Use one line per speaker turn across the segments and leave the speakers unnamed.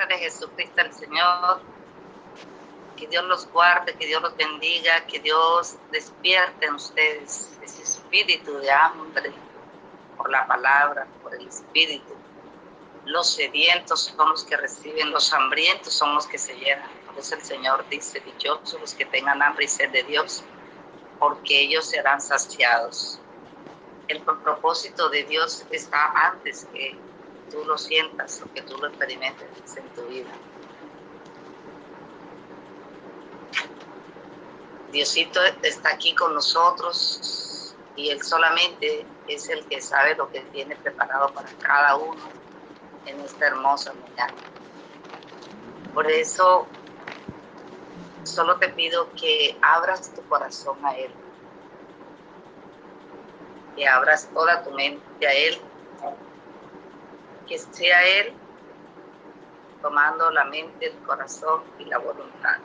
nombre de Jesucristo el Señor. Que Dios los guarde, que Dios los bendiga, que Dios despierte en ustedes ese espíritu de hambre por la palabra, por el espíritu. Los sedientos son los que reciben, los hambrientos son los que se llenan. Por eso el Señor dice, dichosos los que tengan hambre y sed de Dios, porque ellos serán saciados. El propósito de Dios está antes que tú lo sientas o que tú lo experimentes en tu vida. Diosito está aquí con nosotros y Él solamente es el que sabe lo que tiene preparado para cada uno en esta hermosa mañana. Por eso solo te pido que abras tu corazón a Él, que abras toda tu mente a Él, que sea Él tomando la mente, el corazón y la voluntad.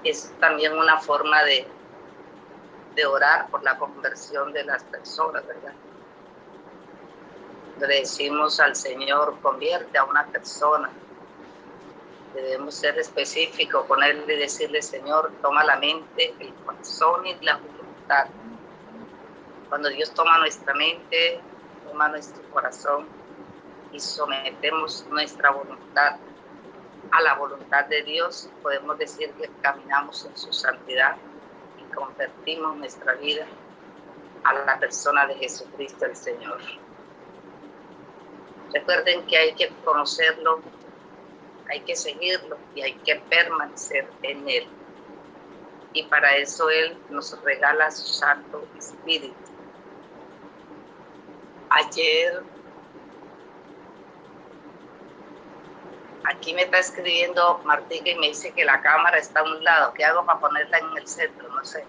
Es también una forma de orar por la conversión de las personas, ¿verdad? Le decimos al Señor, convierte a una persona. Debemos ser específicos con Él y decirle, Señor, toma la mente, el corazón y la voluntad. Cuando Dios toma nuestra mente, toma nuestro corazón y sometemos nuestra voluntad a la voluntad de Dios, podemos decir que caminamos en su santidad y convertimos nuestra vida a la persona de Jesucristo el Señor. Recuerden que hay que conocerlo, hay que seguirlo y hay que permanecer en Él. Y para eso Él nos regala su Santo Espíritu. Ayer, aquí me está escribiendo Martica y me dice que la cámara está a un lado. ¿Qué hago para ponerla en el centro? No sé.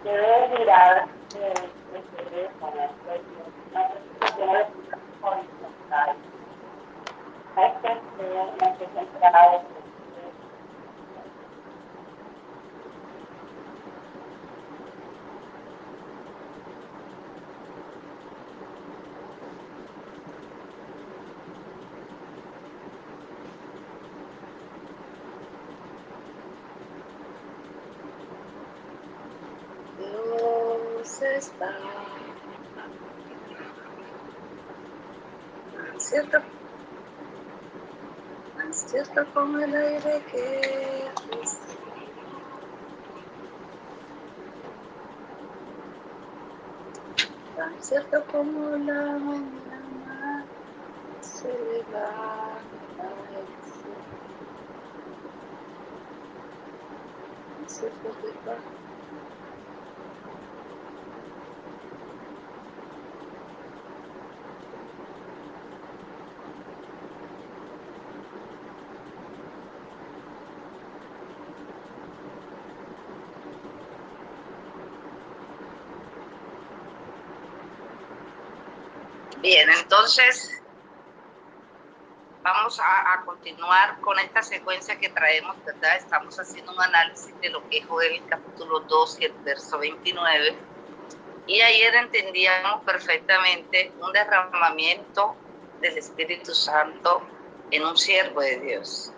Debe mirar
Dios está tan cierto como el aire que respiro, tan cierto como la mañana se levanta el sol, tan cierto que va. Bien, entonces vamos a continuar con esta secuencia que traemos, ¿verdad? Estamos haciendo un análisis de lo que es Joel capítulo 2 y el verso 29. Y ayer entendíamos perfectamente un derramamiento del Espíritu Santo en un siervo de Dios.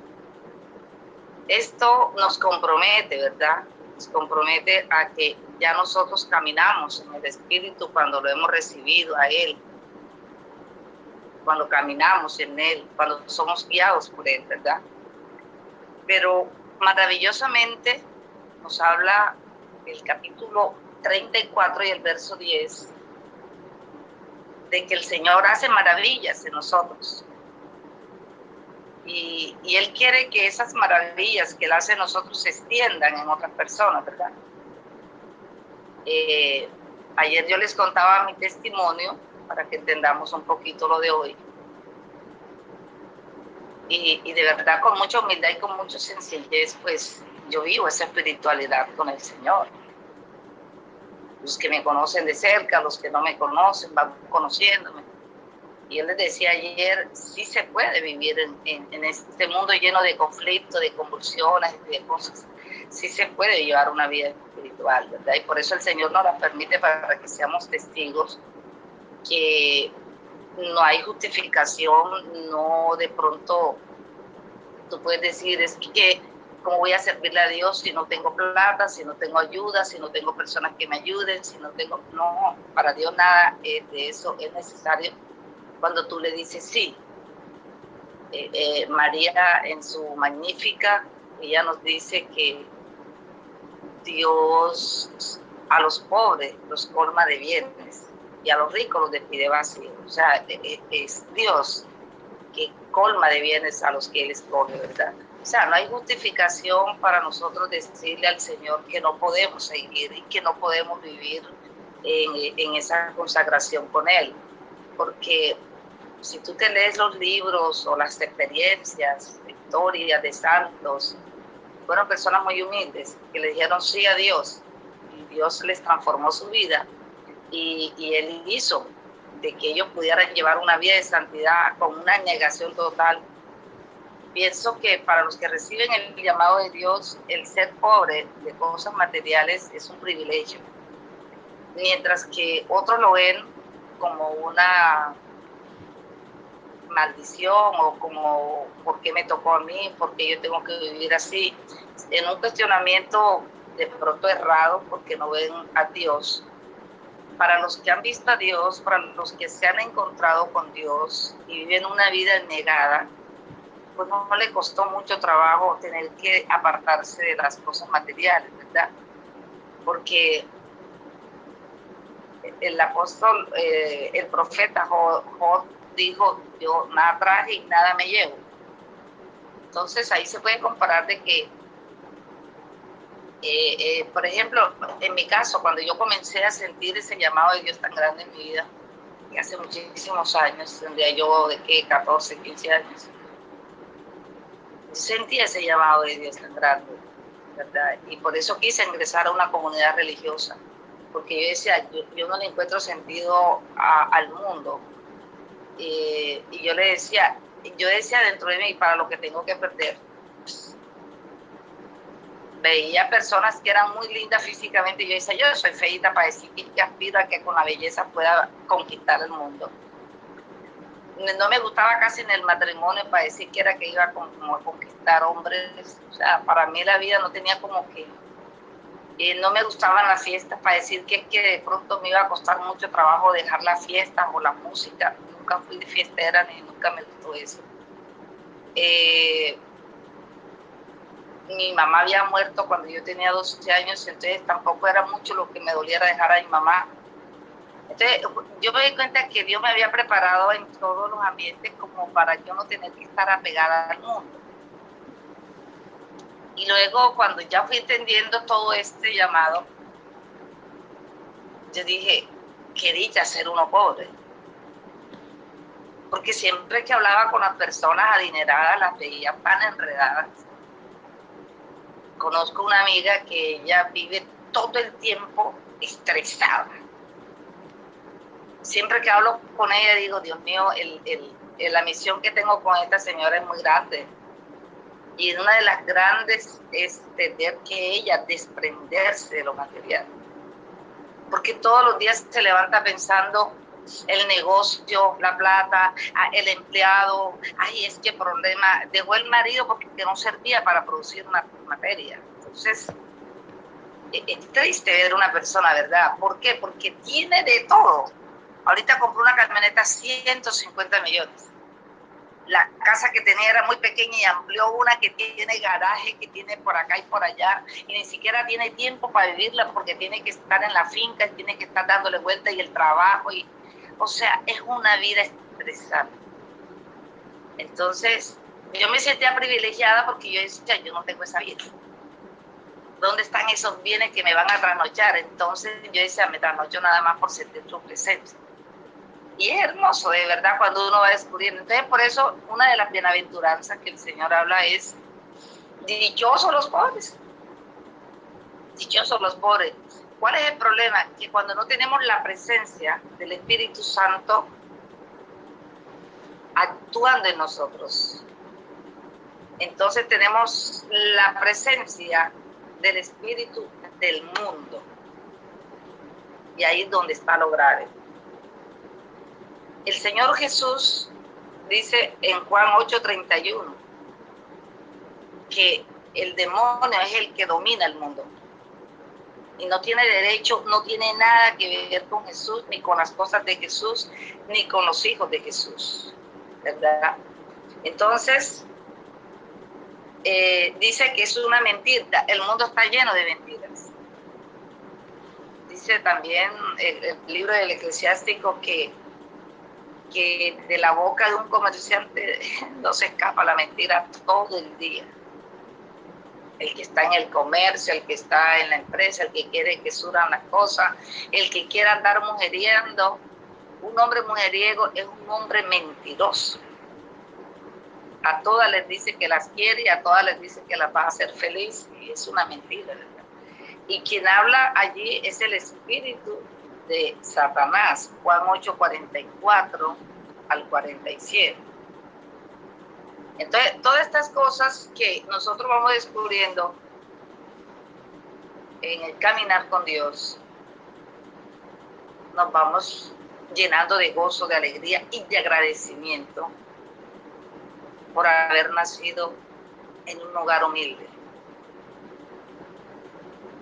Esto nos compromete, ¿verdad? Nos compromete a que ya nosotros caminamos en el Espíritu cuando lo hemos recibido a Él, cuando caminamos en Él, cuando somos guiados por Él, ¿verdad? Pero maravillosamente nos habla el capítulo 34 y el verso 10 de que el Señor hace maravillas en nosotros. Y Él quiere que esas maravillas que Él hace en nosotros se extiendan en otras personas, ¿verdad? Ayer yo les contaba mi testimonio para que entendamos un poquito lo de hoy. Y de verdad, con mucha humildad y con mucha sencillez, pues yo vivo esa espiritualidad con el Señor. Los que me conocen de cerca, los que no me conocen, van conociéndome. Y yo les decía ayer, sí se puede vivir en este mundo lleno de conflictos, de convulsiones, de cosas. Sí se puede llevar una vida espiritual, ¿verdad? Y por eso el Señor nos la permite para que seamos testigos, que no hay justificación, no de pronto tú puedes decir, es que ¿cómo voy a servirle a Dios si no tengo plata, si no tengo ayuda, si no tengo personas que me ayuden, si no tengo... No, para Dios nada de eso es necesario cuando tú le dices sí. María en su Magnífica, ella nos dice que Dios a los pobres los colma de bienes y a los ricos los despide vacíos. O sea, es Dios que colma de bienes a los que Él escoge, ¿verdad? O sea, no hay justificación para nosotros decirle al Señor que no podemos seguir y que no podemos vivir en esa consagración con Él. Porque si tú te lees los libros o las experiencias, historias de santos, fueron personas muy humildes que le dijeron sí a Dios y Dios les transformó su vida y Él hizo de que ellos pudieran llevar una vida de santidad con una negación total. Pienso que para los que reciben el llamado de Dios, el ser pobre de cosas materiales es un privilegio, mientras que otros lo ven como una maldición o como ¿por qué me tocó a mí? ¿Por qué yo tengo que vivir así? En un cuestionamiento de pronto errado porque no ven a Dios. Para los que han visto a Dios, para los que se han encontrado con Dios y viven una vida negada, pues no le costó mucho trabajo tener que apartarse de las cosas materiales, ¿verdad? Porque el apóstol, el profeta Job dijo, yo nada traje y nada me llevo. Entonces ahí se puede comparar de que, por ejemplo, en mi caso, cuando yo comencé a sentir ese llamado de Dios tan grande en mi vida, que hace muchísimos años, tendría yo de qué, 14, 15 años, sentí ese llamado de Dios tan grande, ¿verdad? Y por eso quise ingresar a una comunidad religiosa, porque yo decía, yo no le encuentro sentido al mundo. Y yo decía dentro de mí, para lo que tengo que perder. Veía personas que eran muy lindas físicamente y yo decía, yo soy feíta para decir que aspiro a que con la belleza pueda conquistar el mundo. No me gustaba casi en el matrimonio para decir que era que iba como a conquistar hombres. O sea, para mí la vida no tenía como que... no me gustaban las fiestas para decir que de pronto me iba a costar mucho trabajo dejar las fiestas o la música. Nunca fui de fiestera ni nunca me gustó eso. Mi mamá había muerto cuando yo tenía 12 años, entonces tampoco era mucho lo que me doliera dejar a mi mamá. Entonces yo me di cuenta que Dios me había preparado en todos los ambientes como para yo no tener que estar apegada al mundo. Y luego cuando ya fui entendiendo todo este llamado, yo dije, qué dicha ser uno pobre. Porque siempre que hablaba con las personas adineradas las veía tan enredadas. Conozco una amiga que ella vive todo el tiempo estresada. Siempre que hablo con ella digo, Dios mío, la misión que tengo con esta señora es muy grande. Y una de las grandes es tener que ella desprenderse de lo material. Porque todos los días se levanta pensando el negocio, la plata, el empleado, ay, es que problema, dejó el marido porque no servía para producir una materia. Entonces, es triste ver una persona, ¿verdad? ¿Por qué? Porque tiene de todo. Ahorita compró una camioneta 150 millones. La casa que tenía era muy pequeña y amplió una que tiene garaje, que tiene por acá y por allá, y ni siquiera tiene tiempo para vivirla porque tiene que estar en la finca, tiene que estar dándole vuelta y el trabajo, o sea, es una vida estresante. Entonces, yo me sentía privilegiada porque yo decía, yo no tengo esa vida. ¿Dónde están esos bienes que me van a trasnochar? Entonces yo decía, me trasnocho nada más por sentir su presencia. Y es hermoso, de verdad, cuando uno va descubriendo. Entonces, por eso, una de las bienaventuranzas que el Señor habla es, dichosos los pobres. Dichosos los pobres. ¿Cuál es el problema? Que cuando no tenemos la presencia del Espíritu Santo actuando en nosotros, entonces tenemos la presencia del espíritu del mundo. Y ahí es donde está lo grave. El Señor Jesús dice en Juan 8:31 que el demonio es el que domina el mundo. Y no tiene derecho, no tiene nada que ver con Jesús, ni con las cosas de Jesús, ni con los hijos de Jesús, ¿verdad? Entonces, dice que es una mentira. El mundo está lleno de mentiras. Dice también el libro del Eclesiástico que de la boca de un comerciante no se escapa la mentira todo el día. El que está en el comercio, el que está en la empresa, el que quiere que suran las cosas, el que quiera andar mujeriendo. Un hombre mujeriego es un hombre mentiroso. A todas les dice que las quiere y a todas les dice que las va a hacer feliz, y es una mentira, ¿verdad? Y quien habla allí es el espíritu de Satanás, Juan 8:44 al 47. Entonces, todas estas cosas que nosotros vamos descubriendo en el caminar con Dios, nos vamos llenando de gozo, de alegría y de agradecimiento por haber nacido en un hogar humilde,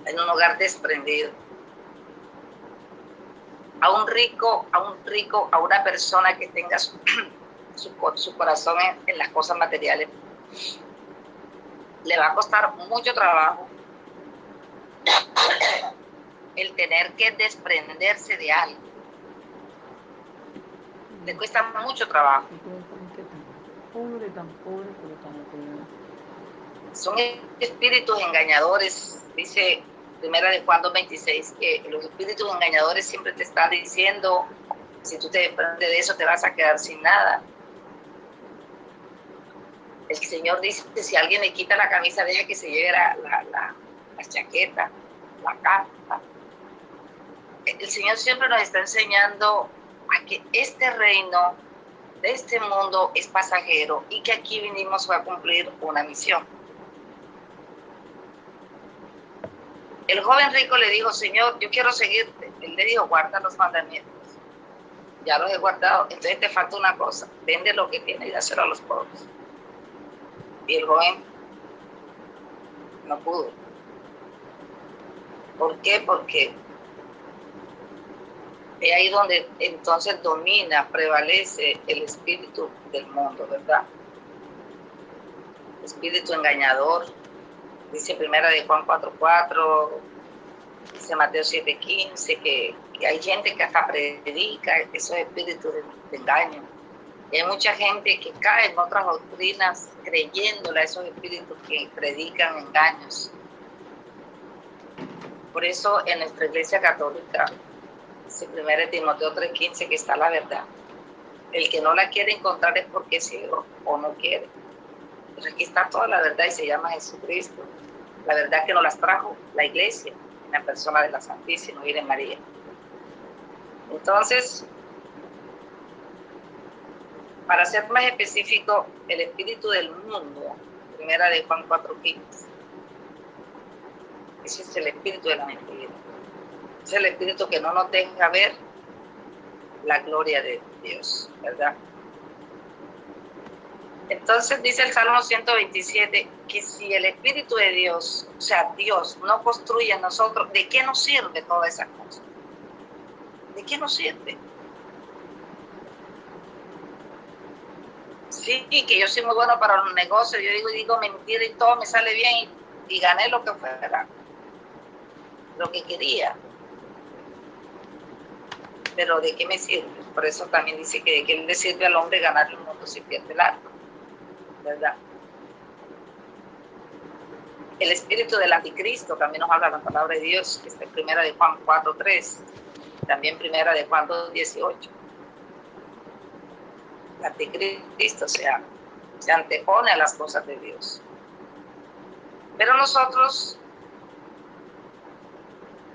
en un hogar desprendido. A una persona que tenga su corazón en las cosas materiales, le va a costar mucho trabajo el tener que desprenderse de algo. Le cuesta mucho trabajo. Son espíritus engañadores, dice Primera de Juan 2:26, que los espíritus engañadores siempre te están diciendo, si tú te desprendes de eso te vas a quedar sin nada. El Señor dice que si alguien le quita la camisa, deja que se lleve la chaqueta, la capa. El Señor siempre nos está enseñando a que este reino de este mundo es pasajero y que aquí vinimos a cumplir una misión. El joven rico le dijo, Señor, yo quiero seguirte. Él le dijo, guarda los mandamientos. Ya los he guardado. Entonces te falta una cosa. Vende lo que tienes y dáselo a los pobres. Y el joven no pudo. ¿Por qué? Porque es ahí donde entonces domina, prevalece el espíritu del mundo, ¿verdad? El espíritu engañador. Dice Primera de Juan 4:4, dice Mateo 7:15, que hay gente que hasta predica esos espíritus de engaño. Y hay mucha gente que cae en otras doctrinas creyéndole a esos espíritus que predican engaños. Por eso en nuestra iglesia católica, dice 1 Timoteo 3:15, que está la verdad. El que no la quiere encontrar es porque es ciego o no quiere. Pero aquí está toda la verdad y se llama Jesucristo. La verdad que nos las trajo la iglesia, en la persona de la Santísima Virgen María. Entonces, para ser más específico, el espíritu del mundo, Primera de Juan 4:15, ese es el espíritu de la mentira. Es el espíritu que no nos deja ver la gloria de Dios, ¿verdad? Entonces dice el Salmo 127 que si el Espíritu de Dios, o sea, Dios no construye en nosotros, ¿de qué nos sirve toda esa cosa? ¿De qué nos sirve? Sí, que yo soy muy bueno para los negocios, yo digo mentira y todo me sale bien y gané lo que fuera, lo que quería. Pero ¿de qué me sirve? Por eso también dice que de qué le sirve al hombre ganar el mundo si pierde el alma, ¿verdad? El espíritu del anticristo, también nos habla la palabra de Dios, que está en Primera de Juan 4:3, también Primera de Juan 2:18. El anticristo se antepone a las cosas de Dios. Pero nosotros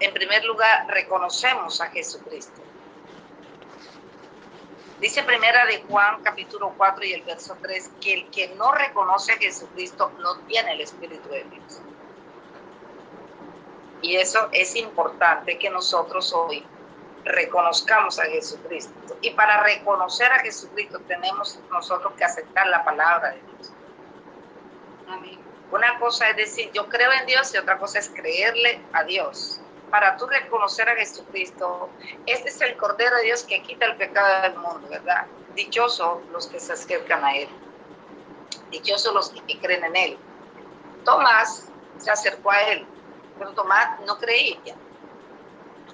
en primer lugar, reconocemos a Jesucristo. Dice primera de Juan, capítulo 4 y el verso 3, que el que no reconoce a Jesucristo no tiene el Espíritu de Dios. Y eso es importante que nosotros hoy reconozcamos a Jesucristo. Y para reconocer a Jesucristo tenemos nosotros que aceptar la palabra de Dios. Amén. Una cosa es decir, yo creo en Dios y otra cosa es creerle a Dios. Para tú reconocer a Jesucristo, este es el Cordero de Dios que quita el pecado del mundo, ¿verdad? Dichosos los que se acercan a Él. Dichosos los que creen en Él. Tomás se acercó a Él, pero Tomás no creía.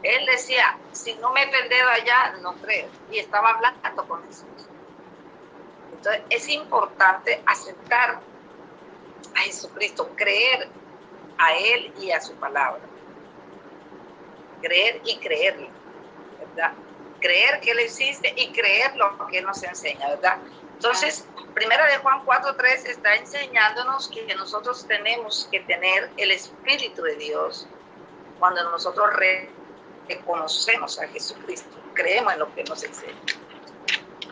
Él decía, si no meto el dedo allá, no creo. Y estaba hablando con Jesús. Entonces, es importante aceptar a Jesucristo, creer a Él y a su palabra. Creer y creerle, ¿verdad? Creer que Él existe y creer lo que Él nos enseña, ¿verdad? Entonces, primera de Juan 4:3 está enseñándonos que nosotros tenemos que tener el Espíritu de Dios cuando nosotros reconocemos a Jesucristo, creemos en lo que nos enseña.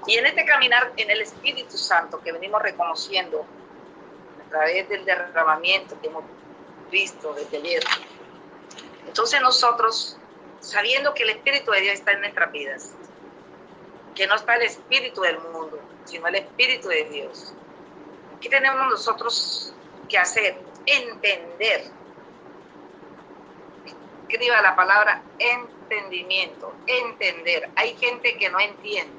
Y en este caminar en el Espíritu Santo que venimos reconociendo a través del derramamiento que hemos visto desde ayer, entonces nosotros, sabiendo que el Espíritu de Dios está en nuestras vidas, que no está el espíritu del mundo, sino el Espíritu de Dios, ¿qué tenemos nosotros que hacer? Entender. Escriba la palabra entendimiento, entender. Hay gente que no entiende.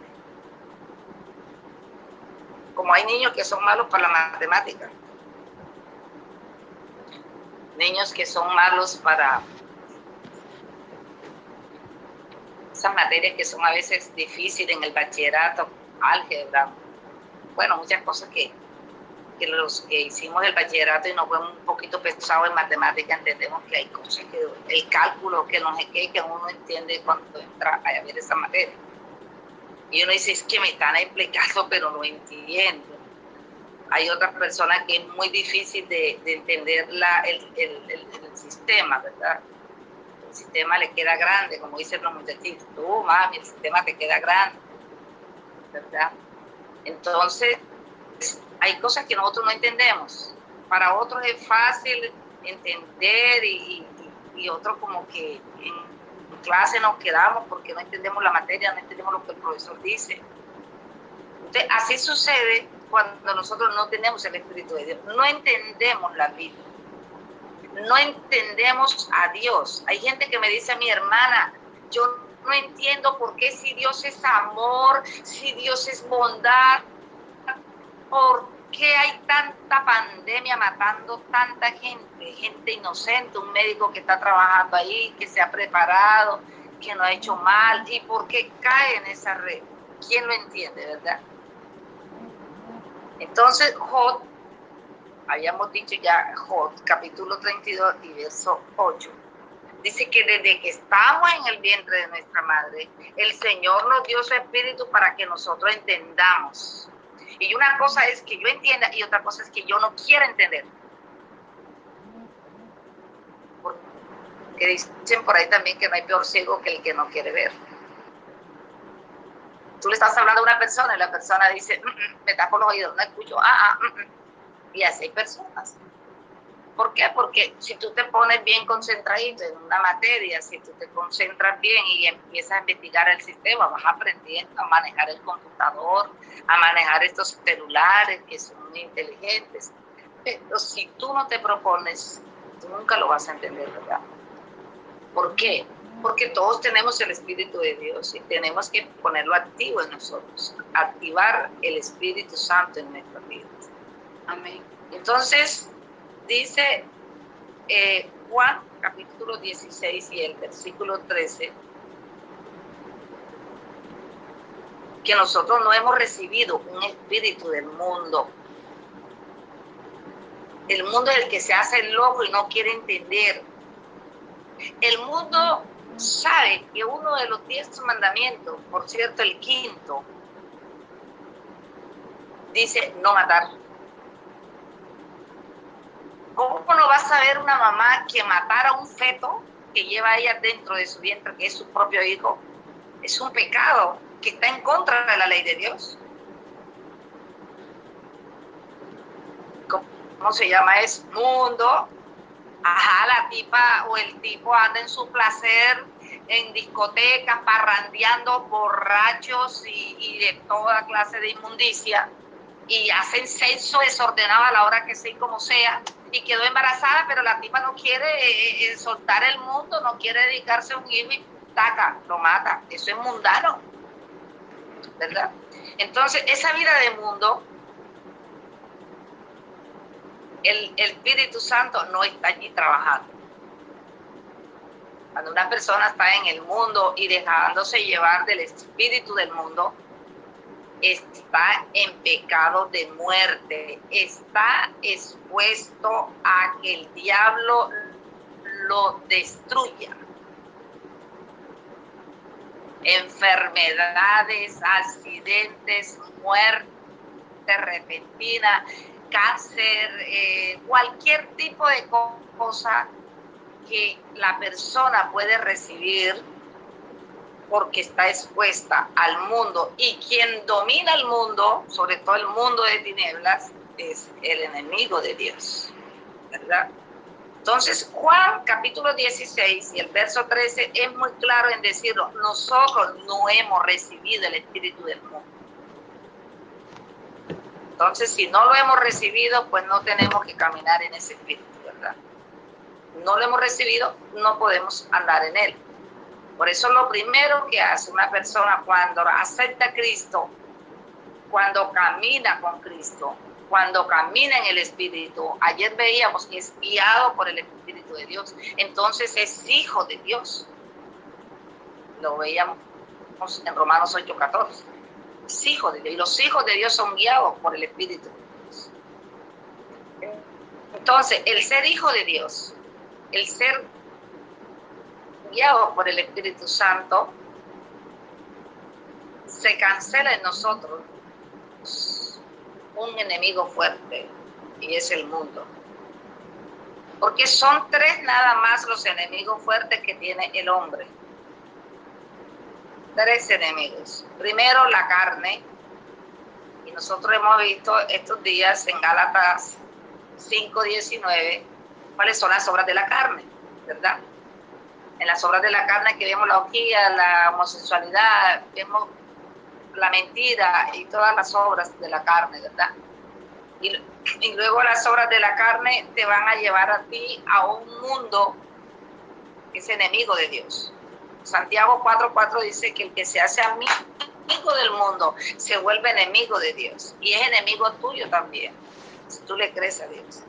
Como hay niños que son malos para la matemática. Niños que son malos para esas materias que son a veces difíciles en el bachillerato, álgebra. Bueno, muchas cosas que los que hicimos el bachillerato y nos fue un poquito pesado en matemática, entendemos que hay cosas que el cálculo, que no sé qué, que uno entiende cuando entra a ver esa materia. Y uno dice, es que me están explicando, pero no entiendo. Hay otras personas que es muy difícil de entender el sistema, ¿verdad? El sistema le queda grande, como dicen los muchachitos. Tú, mami, el sistema te queda grande, ¿verdad? Entonces, hay cosas que nosotros no entendemos. Para otros es fácil entender y otros como que en clase nos quedamos porque no entendemos la materia, no entendemos lo que el profesor dice. Entonces, así sucede cuando nosotros no tenemos el Espíritu de Dios. No entendemos la Biblia. No entendemos a Dios. Hay gente que me dice a mi hermana, yo no entiendo por qué si Dios es amor, si Dios es bondad, ¿por qué hay tanta pandemia matando tanta gente? Gente inocente, un médico que está trabajando ahí, que se ha preparado, que no ha hecho mal. ¿Y por qué cae en esa red? ¿Quién lo entiende, verdad? Entonces, Job, habíamos dicho ya, Job, capítulo 32 y verso 8. Dice que desde que estamos en el vientre de nuestra madre, el Señor nos dio su espíritu para que nosotros entendamos. Y una cosa es que yo entienda y otra cosa es que yo no quiera entender. Porque dicen por ahí también que no hay peor ciego que el que no quiere ver. Tú le estás hablando a una persona y la persona dice, me tapo los oídos, no escucho, Y así hay personas. ¿Por qué? Porque si tú te pones bien concentradito en una materia, si tú te concentras bien y empiezas a investigar el sistema, vas aprendiendo a manejar el computador, a manejar estos celulares que son muy inteligentes. Pero si tú no te propones, tú nunca lo vas a entender, ¿verdad? ¿Por qué? Porque todos tenemos el Espíritu de Dios y tenemos que ponerlo activo en nosotros, activar el Espíritu Santo en nuestras vidas. Amén. Entonces, dice Juan capítulo 16 y el versículo 13, que nosotros no hemos recibido un espíritu del mundo. El mundo es el que se hace loco y no quiere entender. El mundo sabe que uno de los 10 mandamientos, por cierto el quinto, dice no matar. ¿Cómo no va a saber una mamá que matar a un feto que lleva ella dentro de su vientre, que es su propio hijo, es un pecado que está en contra de la ley de Dios. ¿Cómo se llama? Es mundo. Ajá, la tipa o el tipo anda en su placer en discotecas, parrandeando, borrachos y de toda clase de inmundicia, y hacen sexo desordenado a la hora que sea y como sea, y quedó embarazada, pero la tipa no quiere soltar el mundo, no quiere dedicarse a un hijo y taca, lo mata. Eso es mundano, ¿verdad? Entonces, esa vida de mundo, el Espíritu Santo no está allí trabajando. Cuando una persona está en el mundo y dejándose llevar del espíritu del mundo, está en pecado de muerte, está expuesto a que el diablo lo destruya. Enfermedades, accidentes, muerte repentina, cáncer, cualquier tipo de cosa que la persona puede recibir porque está expuesta al mundo, y quien domina el mundo, sobre todo el mundo de tinieblas, es el enemigo de Dios, ¿verdad? Entonces, Juan capítulo 16 y el verso 13 es muy claro en decirlo: nosotros no hemos recibido el espíritu del mundo. Entonces, si no lo hemos recibido, pues no tenemos que caminar en ese espíritu, ¿verdad? No lo hemos recibido, no podemos andar en él. Por eso lo primero que hace una persona cuando acepta a Cristo, cuando camina con Cristo, cuando camina en el Espíritu, ayer veíamos que es guiado por el Espíritu de Dios, entonces es hijo de Dios. Lo veíamos en Romanos 8:14. Es hijo de Dios, y los hijos de Dios son guiados por el Espíritu de Dios. Entonces, el ser hijo de Dios, el ser guiado por el Espíritu Santo, se cancela en nosotros un enemigo fuerte, y es el mundo. Porque son tres nada más los enemigos fuertes que tiene el hombre. Tres enemigos. Primero, la carne, y nosotros hemos visto estos días en Gálatas 5:19 cuáles son las obras de la carne, ¿verdad? En las obras de la carne que vemos la orgía, la homosexualidad, vemos la mentira y todas las obras de la carne, ¿verdad? Y luego las obras de la carne te van a llevar a ti a un mundo que es enemigo de Dios. Santiago 4:4 dice que el que se hace amigo del mundo se vuelve enemigo de Dios, y es enemigo tuyo también, si tú le crees a Dios.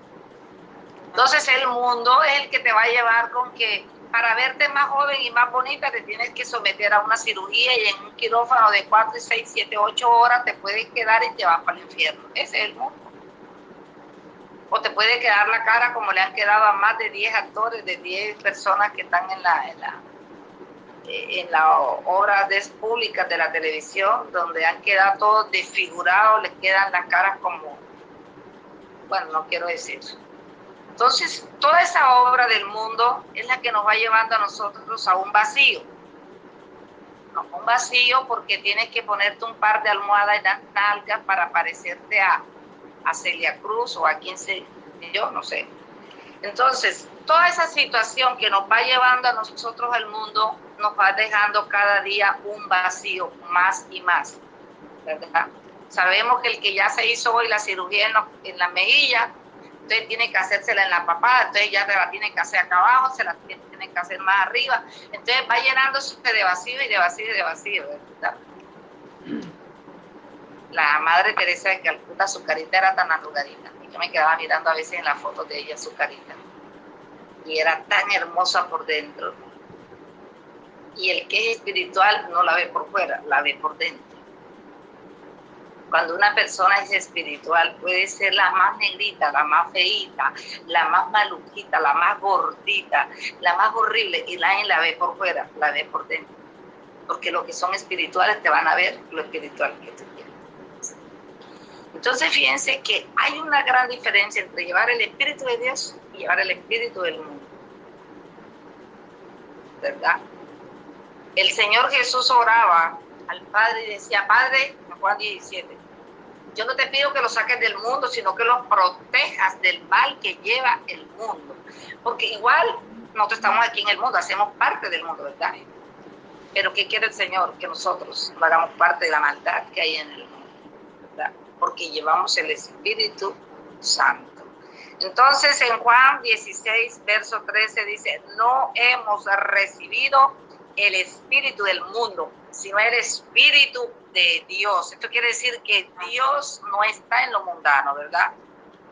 Entonces el mundo es el que te va a llevar con que para verte más joven y más bonita te tienes que someter a una cirugía, y en un quirófano de 4, 6, 7, 8 horas te puedes quedar y te vas para el infierno. Ese es el mundo. O te puede quedar la cara como le han quedado a más de 10 actores, de 10 personas que están en las obras públicas de la televisión, donde han quedado todos desfigurados, les quedan las caras como, bueno, no quiero decir. Entonces, toda esa obra del mundo es la que nos va llevando a nosotros a un vacío. Un vacío porque tienes que ponerte un par de almohadas en las nalgas para parecerte a Celia Cruz o a quien sea, yo no sé. Entonces, toda esa situación que nos va llevando a nosotros al mundo nos va dejando cada día un vacío más y más, ¿verdad? Sabemos que el que ya se hizo hoy la cirugía en la mejilla, entonces tiene que hacérsela en la papada, entonces ya se la tiene que hacer acá abajo, se la tiene que hacer más arriba, entonces va llenándose de vacío y de vacío y de vacío, ¿verdad? La Madre Teresa de Calcuta, su carita era tan arrugadita, y yo me quedaba mirando a veces en las fotos de ella su carita, y era tan hermosa por dentro. Y el que es espiritual no la ve por fuera, la ve por dentro. Cuando una persona es espiritual, puede ser la más negrita, la más feíta, la más maluquita, la más gordita, la más horrible, y nadie la ve por fuera, la ve por dentro. Porque los que son espirituales te van a ver lo espiritual que tú tienes. Entonces, fíjense que hay una gran diferencia entre llevar el Espíritu de Dios y llevar el espíritu del mundo. ¿verdad? El Señor Jesús oraba al Padre y decía, Padre, en Juan 17, yo no te pido que lo saques del mundo, sino que lo protejas del mal que lleva el mundo. Porque igual nosotros estamos aquí en el mundo, hacemos parte del mundo, ¿verdad? Pero ¿qué quiere el Señor? Que nosotros no hagamos parte de la maldad que hay en el mundo, ¿verdad? Porque llevamos el Espíritu Santo. Entonces en Juan 16, verso 13 dice, no hemos recibido el espíritu del mundo, sino el espíritu de Dios. Esto quiere decir que Dios no está en lo mundano, ¿verdad?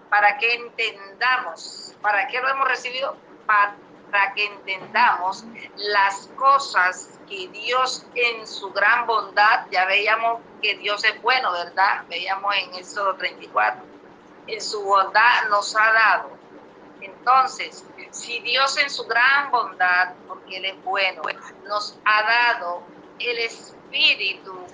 Para que entendamos, ¿para qué lo hemos recibido? Para que entendamos las cosas que Dios en su gran bondad, ya veíamos que Dios es bueno, ¿verdad? Veíamos en Éxodo 34, en su bondad nos ha dado. Entonces, si Dios en su gran bondad, porque Él es bueno, nos ha dado el Espíritu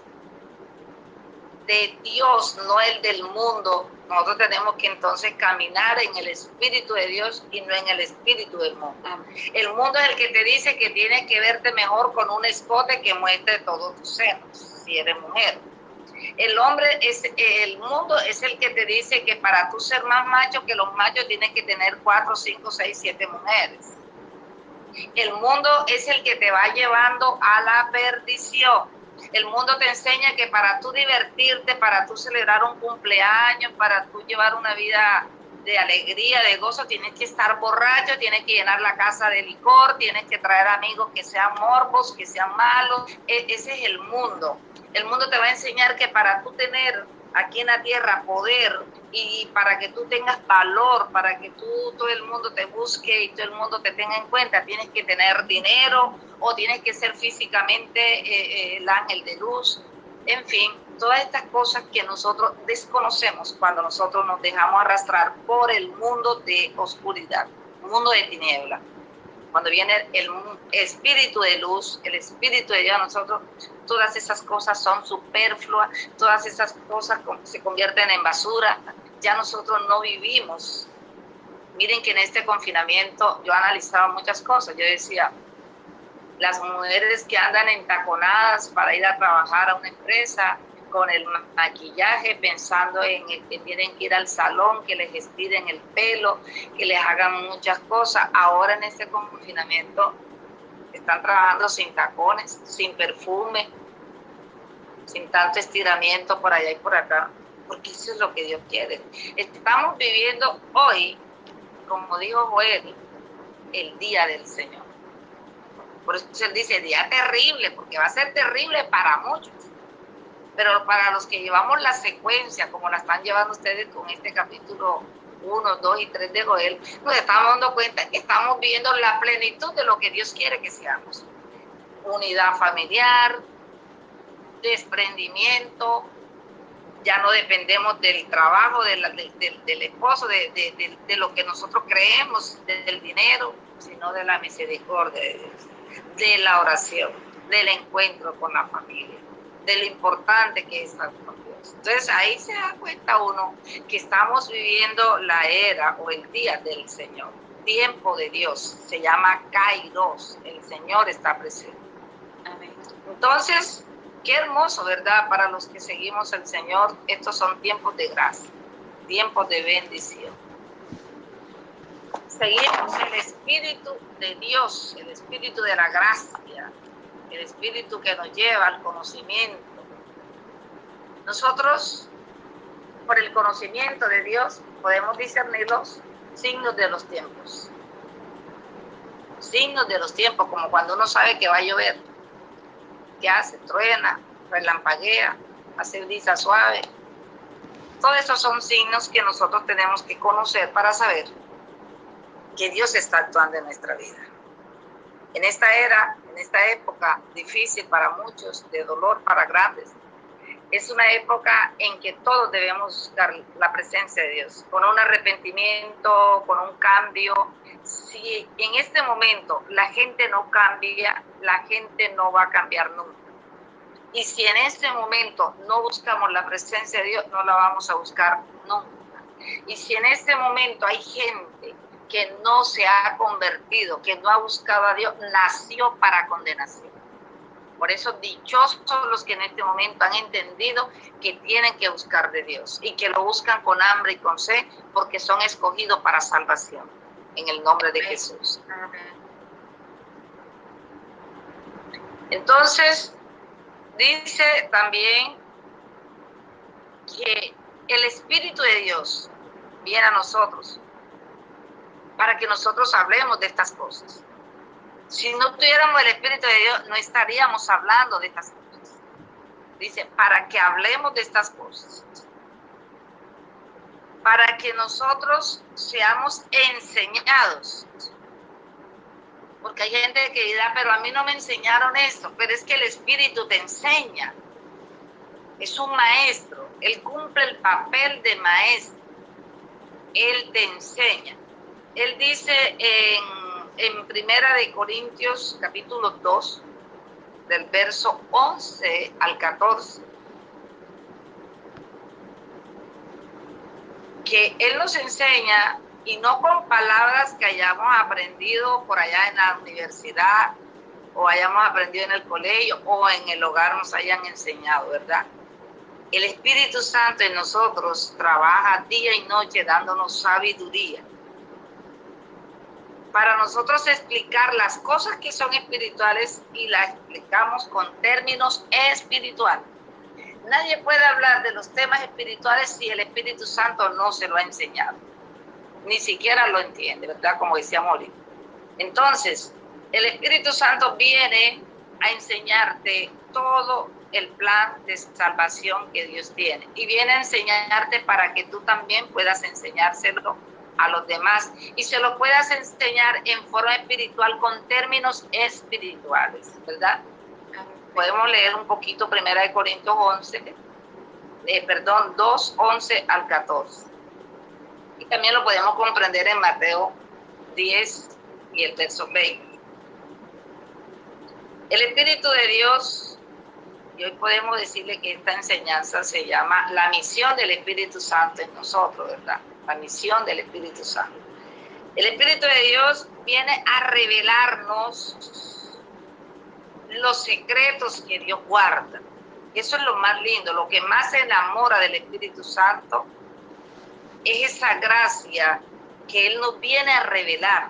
de Dios, no el del mundo, nosotros tenemos que entonces caminar en el Espíritu de Dios y no en el espíritu del mundo. El mundo es el que te dice que tienes que verte mejor con un escote que muestre todos tus senos, si eres mujer. El mundo es el que te dice que para tú ser más macho que los machos tienes que tener 4, 5, 6, 7 mujeres. El mundo es el que te va llevando a la perdición. El mundo te enseña que para tú divertirte, para tú celebrar un cumpleaños, para tú llevar una vida de alegría, de gozo, tienes que estar borracho, tienes que llenar la casa de licor, tienes que traer amigos que sean morbos, que sean malos. Ese es el mundo. El mundo te va a enseñar que para tú tener aquí en la tierra poder y para que tú tengas valor, para que todo el mundo te busque y todo el mundo te tenga en cuenta, tienes que tener dinero o tienes que ser físicamente el ángel de luz. En fin, todas estas cosas que nosotros desconocemos cuando nosotros nos dejamos arrastrar por el mundo de oscuridad, mundo de tiniebla. Cuando viene el espíritu de luz, el espíritu de Dios, nosotros, todas esas cosas son superfluas, todas esas cosas se convierten en basura, ya nosotros no vivimos. Miren que en este confinamiento yo analizaba muchas cosas, yo decía, las mujeres que andan entaconadas para ir a trabajar a una empresa, con el maquillaje, pensando en que tienen que ir al salón, que les estiren el pelo, que les hagan muchas cosas. Ahora en este confinamiento están trabajando sin tacones, sin perfume, sin tanto estiramiento por allá y por acá, porque eso es lo que Dios quiere. Estamos viviendo hoy, como dijo Joel, el día del Señor. Por eso Él dice, día terrible, porque va a ser terrible para muchos. Pero para los que llevamos la secuencia, como la están llevando ustedes con este capítulo 1, 2 y 3 de Joel, nos estamos dando cuenta que estamos viviendo la plenitud de lo que Dios quiere que seamos. Unidad familiar, desprendimiento, ya no dependemos del trabajo, del esposo, de lo que nosotros creemos, del dinero, sino de la misericordia de Dios, de la oración, del encuentro con la familia, de lo importante que es estar con Dios. Entonces ahí se da cuenta uno que estamos viviendo la era o el día del Señor, tiempo de Dios, se llama Kairos, el Señor está presente. Amén. Entonces, qué hermoso, ¿verdad? Para los que seguimos al Señor, estos son tiempos de gracia, tiempos de bendición. Seguimos el Espíritu de Dios, el Espíritu de la gracia, el Espíritu que nos lleva al conocimiento. Nosotros, por el conocimiento de Dios, podemos discernir los signos de los tiempos. Signos de los tiempos, como cuando uno sabe que va a llover. ¿Qué hace? Truena, relampaguea, hace brisa suave. Todos esos son signos que nosotros tenemos que conocer para saber que Dios está actuando en nuestra vida. En esta era, en esta época difícil para muchos, de dolor para grandes, es una época en que todos debemos buscar la presencia de Dios, con un arrepentimiento, con un cambio. Si en este momento la gente no cambia, la gente no va a cambiar nunca. Y si en este momento no buscamos la presencia de Dios, no la vamos a buscar nunca. Y si en este momento hay gente que no se ha convertido, que no ha buscado a Dios, nació para condenación. Por eso dichosos los que en este momento han entendido que tienen que buscar de Dios y que lo buscan con hambre y con sed porque son escogidos para salvación. En el nombre de Jesús. Entonces, dice también que el Espíritu de Dios viene a nosotros para que nosotros hablemos de estas cosas. Si no tuviéramos el Espíritu de Dios, no estaríamos hablando de estas cosas. Dice, para que hablemos de estas cosas. Para que nosotros seamos enseñados. Porque hay gente que dirá, pero a mí no me enseñaron esto. Pero es que el Espíritu te enseña. Es un maestro. Él cumple el papel de maestro. Él te enseña. Él dice en Primera de Corintios, capítulo 2, del verso 11 al 14, que Él nos enseña, y no con palabras que hayamos aprendido por allá en la universidad, o hayamos aprendido en el colegio, o en el hogar nos hayan enseñado, ¿verdad? El Espíritu Santo en nosotros trabaja día y noche dándonos sabiduría para nosotros explicar las cosas que son espirituales y las explicamos con términos espirituales. Nadie puede hablar de los temas espirituales si el Espíritu Santo no se lo ha enseñado. Ni siquiera lo entiende, ¿verdad? Como decía Molly. Entonces, el Espíritu Santo viene a enseñarte todo el plan de salvación que Dios tiene. Y viene a enseñarte para que tú también puedas enseñárselo a los demás. Y se lo puedas enseñar en forma espiritual con términos espirituales, ¿verdad? Podemos leer un poquito 1 Corintios 2, 11 al 14. Y también lo podemos comprender en Mateo 10 y el verso 20. El Espíritu de Dios, y hoy podemos decirle que esta enseñanza se llama la misión del Espíritu Santo en nosotros, ¿verdad? La misión del Espíritu Santo. El Espíritu de Dios viene a revelarnos los secretos que Dios guarda. Eso es lo más lindo, lo que más se enamora del Espíritu Santo es esa gracia que Él nos viene a revelar.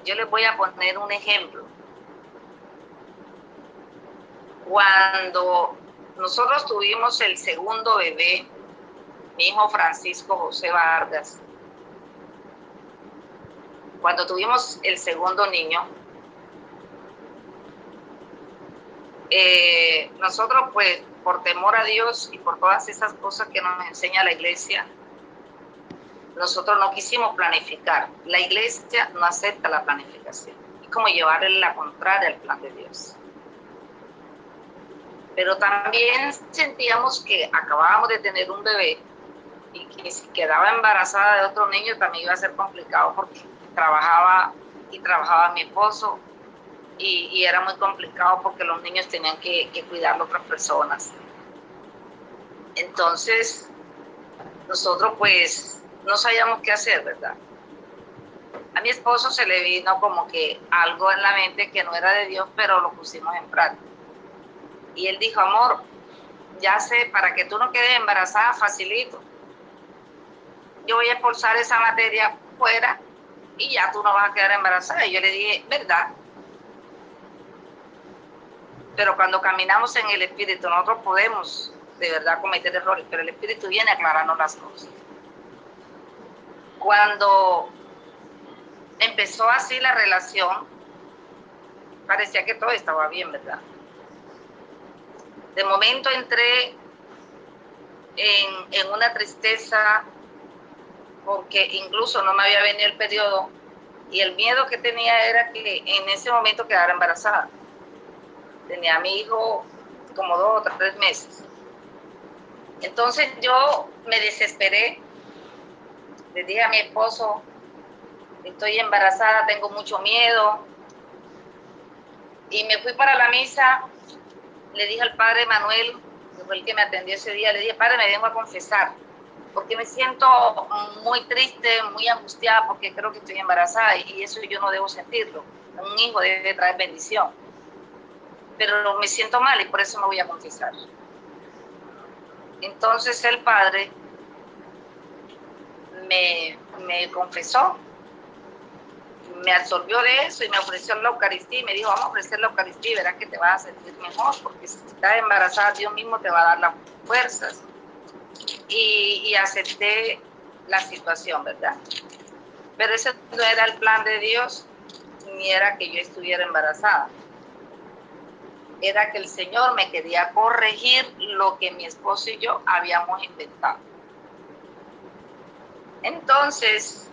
Yo les voy a poner un ejemplo. Cuando nosotros tuvimos el segundo bebé, mi hijo Francisco José Vargas, cuando tuvimos el segundo niño, nosotros pues por temor a Dios y por todas esas cosas que nos enseña la iglesia, nosotros no quisimos planificar. La iglesia no acepta la planificación. Es como llevarle la contraria al plan de Dios. Pero también sentíamos que acabábamos de tener un bebé y que si quedaba embarazada de otro niño también iba a ser complicado porque trabajaba mi esposo y era muy complicado porque los niños tenían que cuidar a otras personas. Entonces, nosotros pues no sabíamos qué hacer, ¿verdad? A mi esposo se le vino como que algo en la mente que no era de Dios, pero lo pusimos en práctica. Y él dijo, amor, ya sé, para que tú no quedes embarazada, facilito. Yo voy a expulsar esa materia fuera y ya tú no vas a quedar embarazada. Y yo le dije, ¿verdad? Pero cuando caminamos en el Espíritu, nosotros podemos de verdad cometer errores, pero el Espíritu viene a aclararnos las cosas. Cuando empezó así la relación, parecía que todo estaba bien, ¿verdad? De momento entré en una tristeza porque incluso no me había venido el periodo y el miedo que tenía era que en ese momento quedara embarazada. Tenía a mi hijo como 2 o 3 meses. Entonces yo me desesperé. Le dije a mi esposo, estoy embarazada, tengo mucho miedo. Y me fui para la misa, le dije al padre Manuel, que fue el que me atendió ese día, le dije, padre, me vengo a confesar. porque me siento muy triste, muy angustiada, porque creo que estoy embarazada y eso yo no debo sentirlo. Un hijo debe traer bendición. Pero me siento mal y por eso me voy a confesar. Entonces el padre me confesó, me absorbió de eso y me ofreció la Eucaristía y me dijo, vamos a ofrecer la Eucaristía y verás que te vas a sentir mejor, porque si estás embarazada, Dios mismo te va a dar las fuerzas. Y acepté la situación, ¿verdad? Pero ese no era el plan de Dios, ni era que yo estuviera embarazada. Era que el Señor me quería corregir lo que mi esposo y yo habíamos inventado. Entonces,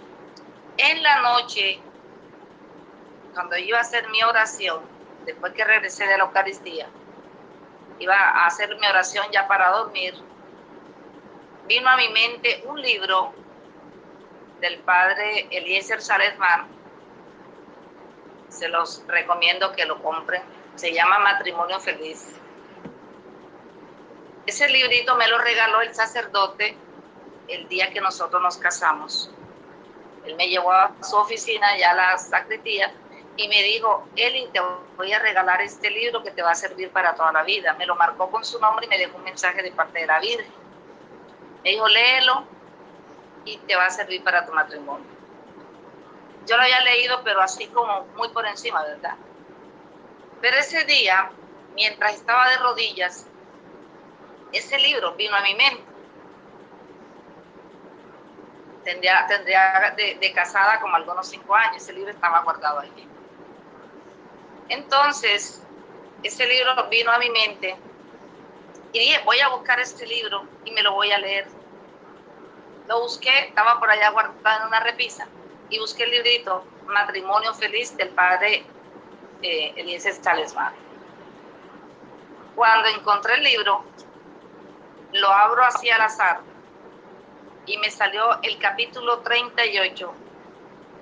en la noche, cuando iba a hacer mi oración, después que regresé de la Eucaristía, iba a hacer mi oración ya para dormir, vino a mi mente un libro del padre Eliezer Salesman. Se los recomiendo que lo compren. Se llama Matrimonio Feliz. Ese librito me lo regaló el sacerdote el día que nosotros nos casamos. Él me llevó a su oficina, ya a la sacristía, y me dijo, Eli, te voy a regalar este libro que te va a servir para toda la vida. Me lo marcó con su nombre y me dejó un mensaje de parte de la Virgen. Me dijo, léelo y te va a servir para tu matrimonio. Yo lo había leído, pero así como muy por encima, ¿verdad? Pero ese día, mientras estaba de rodillas, ese libro vino a mi mente. Tendría de casada como algunos 5 años, ese libro estaba guardado allí. Entonces, ese libro vino a mi mente y dije, voy a buscar este libro y me lo voy a leer. Lo busqué, estaba por allá guardado en una repisa y busqué el librito Matrimonio Feliz del padre Eliezer Salesman. Cuando encontré el libro, lo abro así al azar y me salió el capítulo 38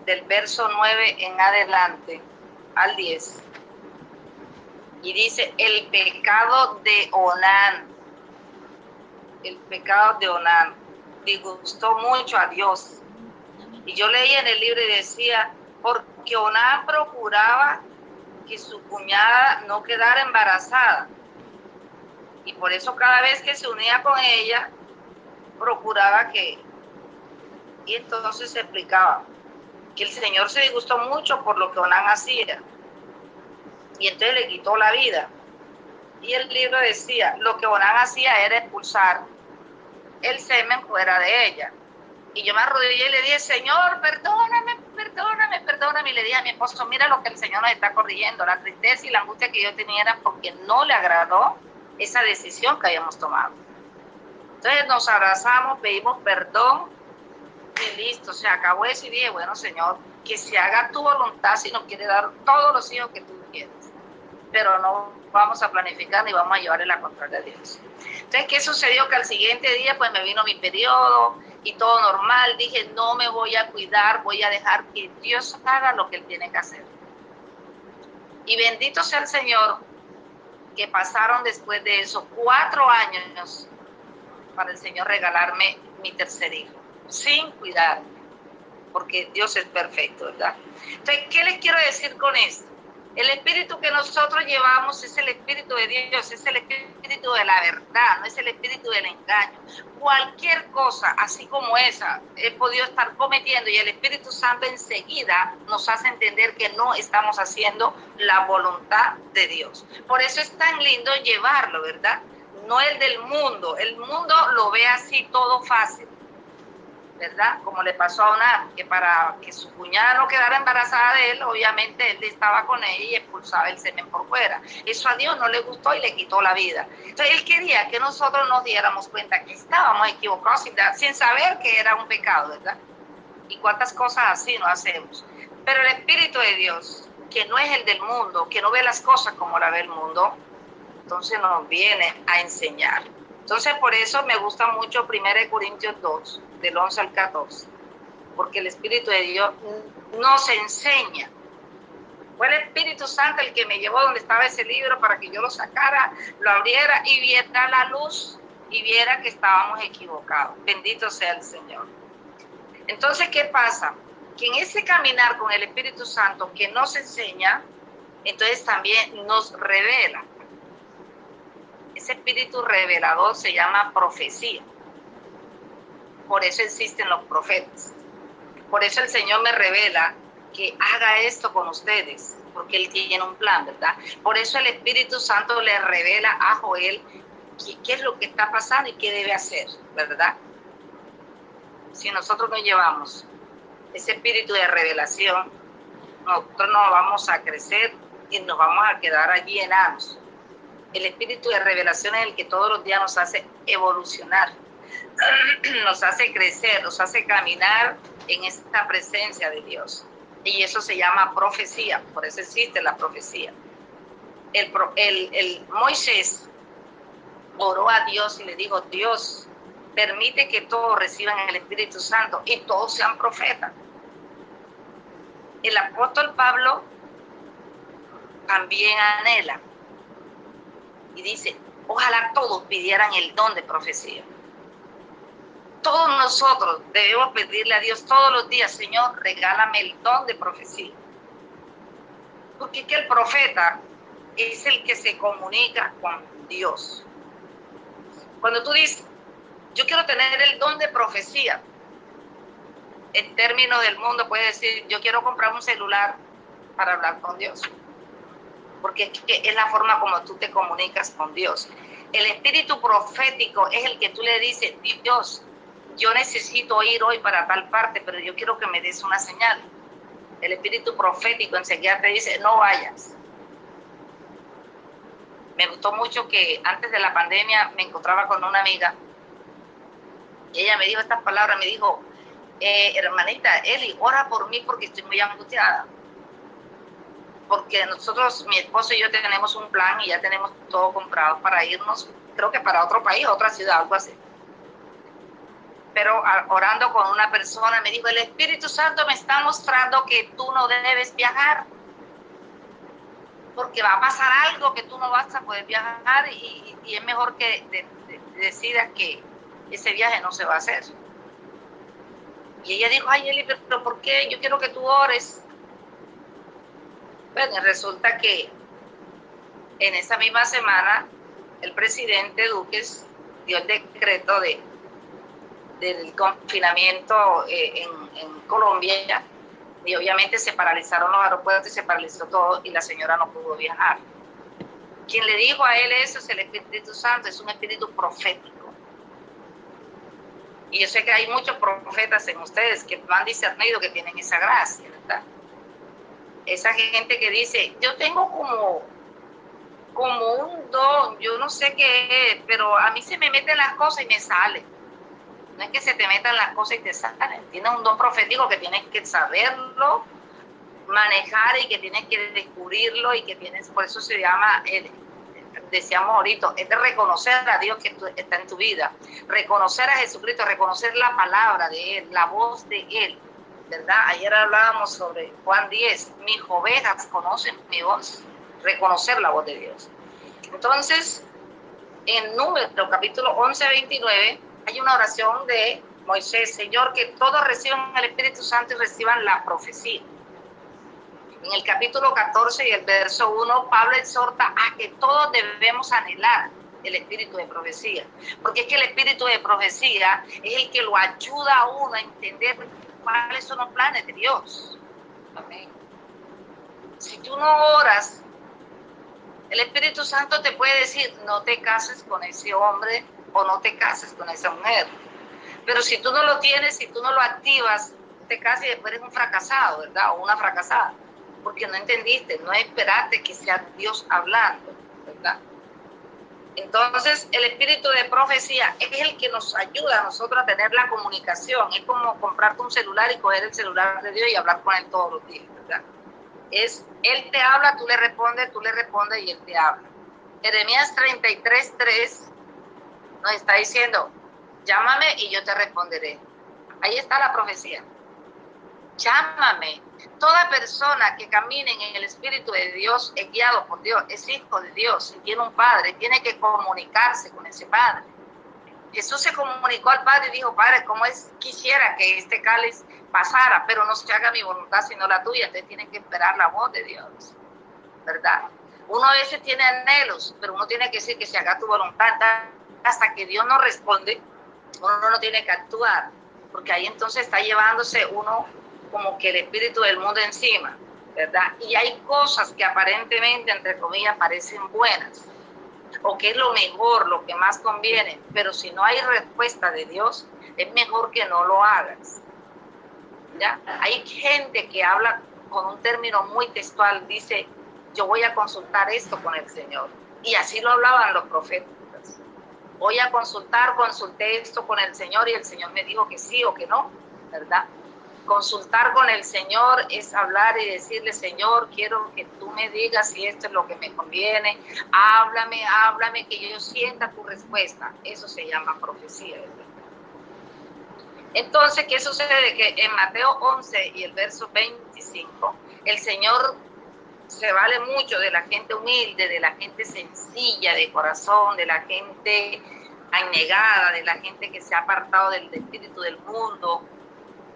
del verso 9 en adelante al 10 y dice el pecado de Onán. El pecado de Onán disgustó mucho a Dios. Y yo leía en el libro y decía, porque Onán procuraba que su cuñada no quedara embarazada. Y por eso cada vez que se unía con ella, procuraba que... Y entonces se explicaba que el Señor se disgustó mucho por lo que Onán hacía. Y entonces le quitó la vida. Y el libro decía, lo que Onán hacía era expulsar el semen fuera de ella. Y yo me arrodillé y le dije, Señor, perdóname. Y le dije a mi esposo, mira lo que el Señor nos está corrigiendo. La tristeza y la angustia que yo tenía era porque no le agradó esa decisión que habíamos tomado. Entonces nos abrazamos, pedimos perdón y listo, se acabó eso. Y dije, bueno, Señor, que se haga tu voluntad si nos quiere dar todos los hijos que tú quieres. Pero no vamos a planificar ni vamos a llevarle la contraria a Dios. Entonces, ¿qué sucedió? Que al siguiente día, pues me vino mi periodo y todo normal. Dije, no me voy a cuidar, voy a dejar que Dios haga lo que Él tiene que hacer. Y bendito sea el Señor, que pasaron después de eso 4 años para el Señor regalarme mi tercer hijo, sin cuidarme, porque Dios es perfecto, ¿verdad? Entonces, ¿qué les quiero decir con esto? El espíritu que nosotros llevamos es el espíritu de Dios, es el espíritu de la verdad, no es el espíritu del engaño. Cualquier cosa, así como esa, he podido estar cometiendo y el Espíritu Santo enseguida nos hace entender que no estamos haciendo la voluntad de Dios. Por eso es tan lindo llevarlo, ¿verdad? No el del mundo. El mundo lo ve así todo fácil, ¿verdad? Como le pasó a Onán, que para que su cuñada no quedara embarazada de él, obviamente él estaba con ella y expulsaba el semen por fuera. Eso a Dios no le gustó y le quitó la vida. Entonces él quería que nosotros nos diéramos cuenta que estábamos equivocados sin saber que era un pecado, ¿verdad? Y cuántas cosas así no hacemos. Pero el Espíritu de Dios, que no es el del mundo, que no ve las cosas como la ve el mundo, entonces nos viene a enseñar. Entonces, por eso me gusta mucho 1 Corintios 2, del 11 al 14, porque el Espíritu de Dios nos enseña. Fue el Espíritu Santo el que me llevó donde estaba ese libro para que yo lo sacara, lo abriera y viera la luz y viera que estábamos equivocados. Bendito sea el Señor. Entonces, ¿qué pasa? Que en ese caminar con el Espíritu Santo que nos enseña, entonces también nos revela. Ese espíritu revelador se llama profecía. Por eso existen los profetas. Por eso el Señor me revela que haga esto con ustedes, porque Él tiene un plan, ¿verdad? Por eso el Espíritu Santo le revela a Joel qué es lo que está pasando y qué debe hacer, ¿verdad? Si nosotros no llevamos ese espíritu de revelación, nosotros no vamos a crecer y nos vamos a quedar allí enanos. El espíritu de revelación es el que todos los días nos hace evolucionar, nos hace crecer, nos hace caminar en esta presencia de Dios. Y eso se llama profecía, por eso existe la profecía. El Moisés oró a Dios y le dijo: Dios, permite que todos reciban el Espíritu Santo y todos sean profetas. El apóstol Pablo también anhela y dice: ojalá todos pidieran el don de profecía. Todos nosotros debemos pedirle a Dios todos los días: Señor, regálame el don de profecía. Porque es que el profeta es el que se comunica con Dios. Cuando tú dices: yo quiero tener el don de profecía, en términos del mundo puedes decir: yo quiero comprar un celular para hablar con Dios. Porque es la forma como tú te comunicas con Dios. El espíritu profético es el que tú le dices: Dios, yo necesito ir hoy para tal parte, pero yo quiero que me des una señal. El espíritu profético enseguida te dice: no vayas. Me gustó mucho que antes de la pandemia me encontraba con una amiga y ella me dijo estas palabras, me dijo: hermanita Eli, ora por mí porque estoy muy angustiada. Porque nosotros, mi esposo y yo, tenemos un plan y ya tenemos todo comprado para irnos, creo que para otro país, otra ciudad, algo así. Pero orando con una persona me dijo: el Espíritu Santo me está mostrando que tú no debes viajar, porque va a pasar algo que tú no vas a poder viajar y es mejor que decidas que ese viaje no se va a hacer. Y ella dijo: ay, Eli, pero ¿por qué? Yo quiero que tú ores. Bueno, resulta que en esa misma semana el presidente Duques dio el decreto del confinamiento en Colombia, y obviamente se paralizaron los aeropuertos y se paralizó todo y la señora no pudo viajar. Quien le dijo a él eso es el Espíritu Santo, es un espíritu profético. Y yo sé que hay muchos profetas en ustedes que no han discernido que tienen esa gracia, ¿verdad? Esa gente que dice: yo tengo como un don, yo no sé qué es, pero a mí se me meten las cosas y me salen. No es que se te metan las cosas y te salen. Tienes un don profético que tienes que saberlo manejar y que tienes que descubrirlo y que tienes, por eso se llama, decíamos ahorita, es de reconocer a Dios que está en tu vida, reconocer a Jesucristo, reconocer la palabra de Él, la voz de Él, ¿verdad? Ayer hablábamos sobre Juan 10, mis ovejas conocen mi voz, reconocer la voz de Dios. Entonces, en Número capítulo 11-29 hay una oración de Moisés: Señor, que todos reciban el Espíritu Santo y reciban la profecía. En el capítulo 14 y el verso 1, Pablo exhorta a que todos debemos anhelar el espíritu de profecía, porque es que el espíritu de profecía es el que lo ayuda a uno a entender cuáles son los planes de Dios. Amén. Si tú no oras, el Espíritu Santo te puede decir: no te cases con ese hombre o no te cases con esa mujer. Pero si tú no lo tienes, si tú no lo activas, te casas y después eres un fracasado, ¿verdad? O una fracasada, porque no entendiste, no esperaste que sea Dios hablando, ¿verdad? Entonces, el espíritu de profecía es el que nos ayuda a nosotros a tener la comunicación. Es como comprarte un celular y coger el celular de Dios y hablar con Él todos los días, ¿verdad? Él te habla, tú le respondes y Él te habla. Jeremías 33:3 nos está diciendo: llámame y yo te responderé. Ahí está la profecía. Llámame. Toda persona que camine en el Espíritu de Dios es guiado por Dios, es hijo de Dios, y tiene un padre, tiene que comunicarse con ese padre. Jesús se comunicó al Padre y dijo, Padre, ¿cómo quisiera que este cáliz pasara, pero no se haga mi voluntad sino la tuya? Entonces tienen que esperar la voz de Dios, ¿verdad? Uno a veces tiene anhelos, pero uno tiene que decir que se haga tu voluntad. Hasta que Dios no responde, uno no tiene que actuar, porque ahí entonces está llevándose uno como que el espíritu del mundo encima, ¿verdad? Y hay cosas que aparentemente, entre comillas, parecen buenas, o que es lo mejor, lo que más conviene, pero si no hay respuesta de Dios, es mejor que no lo hagas, ¿ya? Hay gente que habla con un término muy textual, dice, yo voy a consultar esto con el Señor, y así lo hablaban los profetas. Voy a consulté esto con el Señor y el Señor me dijo que sí o que no, ¿verdad? Consultar con el Señor es hablar y decirle, Señor, quiero que tú me digas si esto es lo que me conviene. Háblame, que yo sienta tu respuesta. Eso se llama profecía, ¿verdad? Entonces, ¿qué sucede? Que en Mateo 11 y el verso 25, el Señor se vale mucho de la gente humilde, de la gente sencilla de corazón, de la gente anegada, de la gente que se ha apartado del espíritu del mundo,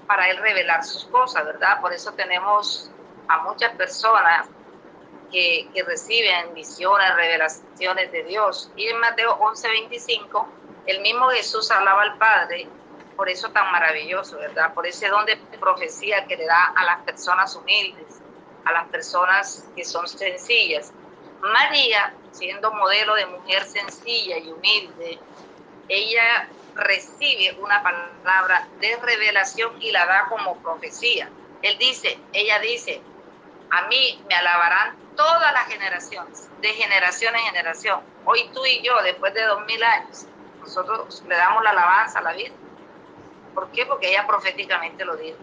para Él revelar sus cosas, ¿verdad? Por eso tenemos a muchas personas que reciben visiones, revelaciones de Dios. Y en Mateo 11:25, el mismo Jesús hablaba al Padre, por eso tan maravilloso, ¿verdad? Por ese don de profecía que le da a las personas humildes, a las personas que son sencillas. María, siendo modelo de mujer sencilla y humilde, ella recibe una palabra de revelación y la da como profecía. Ella dice, a mí me alabarán todas las generaciones, de generación en generación. Hoy tú y yo, después de 2000 años, nosotros le damos la alabanza a la Virgen. ¿Por qué? Porque ella proféticamente lo dijo.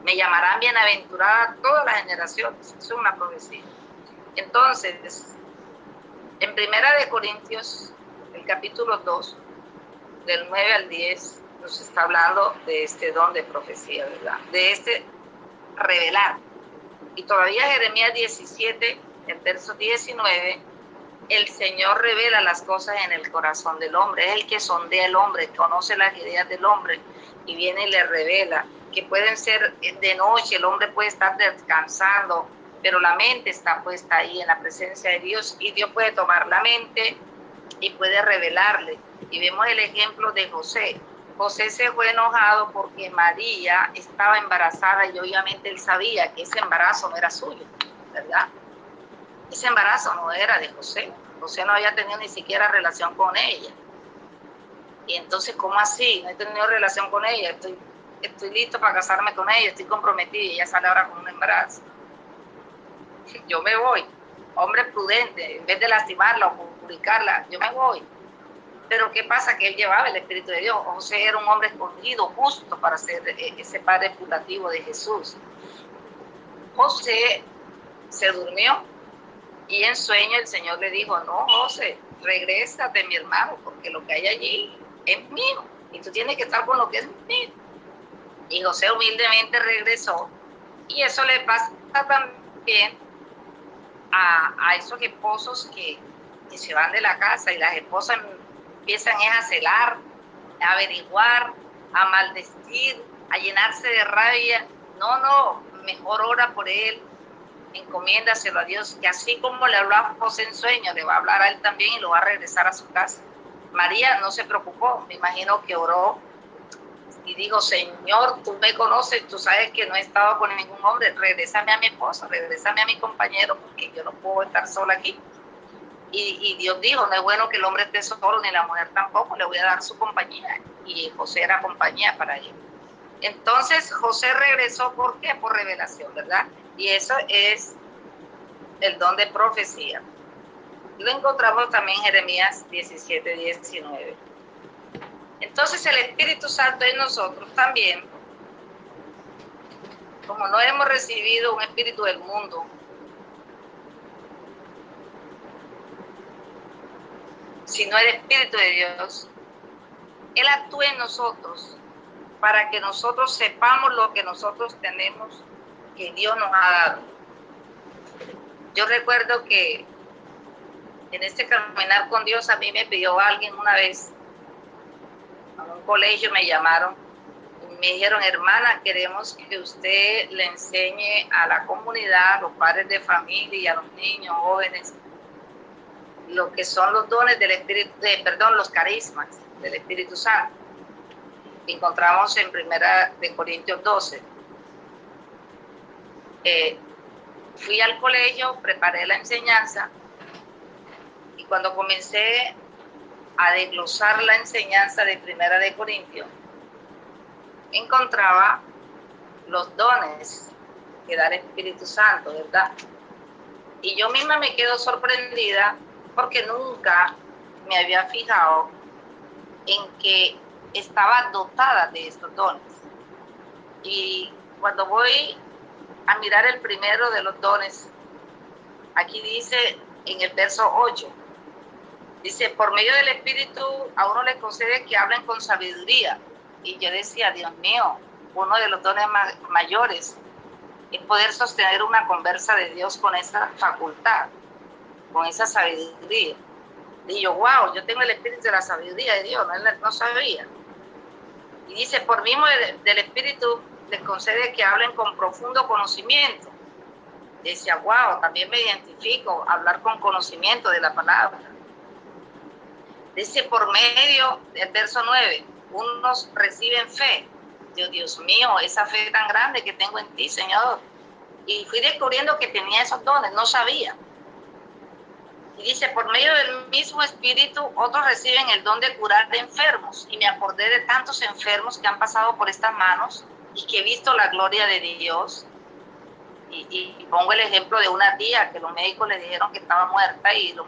Me llamarán bienaventurada todas las generaciones. Eso es una profecía. Entonces, en 1 Corintios, el capítulo 2, del 9 al 10, nos está hablando de este don de profecía, ¿verdad? De este revelar. Y todavía Jeremías 17, el verso 19, el Señor revela las cosas en el corazón del hombre. Es el que sondea el hombre, conoce las ideas del hombre y viene y le revela que pueden ser de noche, el hombre puede estar descansando, pero la mente está puesta ahí en la presencia de Dios y Dios puede tomar la mente y puede revelarle. Y vemos el ejemplo de José. José se fue enojado porque María estaba embarazada y obviamente él sabía que ese embarazo no era suyo, ¿verdad? Ese embarazo no era de José. José no había tenido ni siquiera relación con ella. Y entonces, ¿cómo así? No he tenido relación con ella, estoy listo para casarme con ella, estoy comprometido y ella sale ahora con un embarazo. Yo me voy. Hombre prudente, en vez de lastimarla o publicarla, yo me voy. Pero ¿qué pasa? Que él llevaba el Espíritu de Dios. José era un hombre escogido justo para ser ese padre putativo de Jesús. José se durmió y en sueño el Señor le dijo, no, José, regrésate, mi hermano, porque lo que hay allí es mío y tú tienes que estar con lo que es mío. Y José humildemente regresó, y eso le pasa también a esos esposos que se van de la casa y las esposas empiezan a celar, a averiguar, a maldecir, a llenarse de rabia. No, mejor ora por él, encomiéndaselo a Dios, que así como le habló a José en sueño, le va a hablar a él también y lo va a regresar a su casa. María no se preocupó, me imagino que oró y dijo, Señor, tú me conoces, tú sabes que no he estado con ningún hombre, regrésame a mi esposo, regrésame a mi compañero, porque yo no puedo estar sola aquí. Y Dios dijo, no es bueno que el hombre esté solo, ni la mujer tampoco, le voy a dar su compañía. Y José era compañía para él. Entonces José regresó, ¿por qué? Por revelación, ¿verdad? Y eso es el don de profecía. Lo encontramos también en Jeremías 17:19. Entonces el Espíritu Santo en nosotros también, como no hemos recibido un espíritu del mundo, sino el Espíritu de Dios, Él actúa en nosotros para que nosotros sepamos lo que nosotros tenemos, que Dios nos ha dado. Yo recuerdo que en este caminar con Dios a mí me pidió alguien una vez en un colegio me llamaron y me dijeron, hermana, queremos que usted le enseñe a la comunidad, a los padres de familia y a los niños, jóvenes, lo que son los dones del Espíritu, los carismas del Espíritu Santo. Encontramos en 1 Corintios 12. Fui al colegio, preparé la enseñanza y cuando comencé a desglosar la enseñanza de 1 Corintios, encontraba los dones que da el Espíritu Santo, ¿verdad? Y yo misma me quedo sorprendida porque nunca me había fijado en que estaba dotada de estos dones. Y cuando voy a mirar el primero de los dones, aquí dice en el verso 8, dice, por medio del Espíritu a uno le concede que hablen con sabiduría. Y yo decía, Dios mío, uno de los dones mayores es poder sostener una conversa de Dios con esa facultad, con esa sabiduría. Y yo, wow, yo tengo el espíritu de la sabiduría de Dios, no sabía. Y dice, por mismo del Espíritu les concede que hablen con profundo conocimiento. Y decía, wow, también me identifico, hablar con conocimiento de la palabra. Dice, por medio del verso 9, unos reciben fe. Dios mío, esa fe tan grande que tengo en ti, Señor. Y fui descubriendo que tenía esos dones, no sabía. Y dice, por medio del mismo Espíritu, otros reciben el don de curar de enfermos. Y me acordé de tantos enfermos que han pasado por estas manos y que he visto la gloria de Dios. Y pongo el ejemplo de una tía que los médicos le dijeron que estaba muerta y los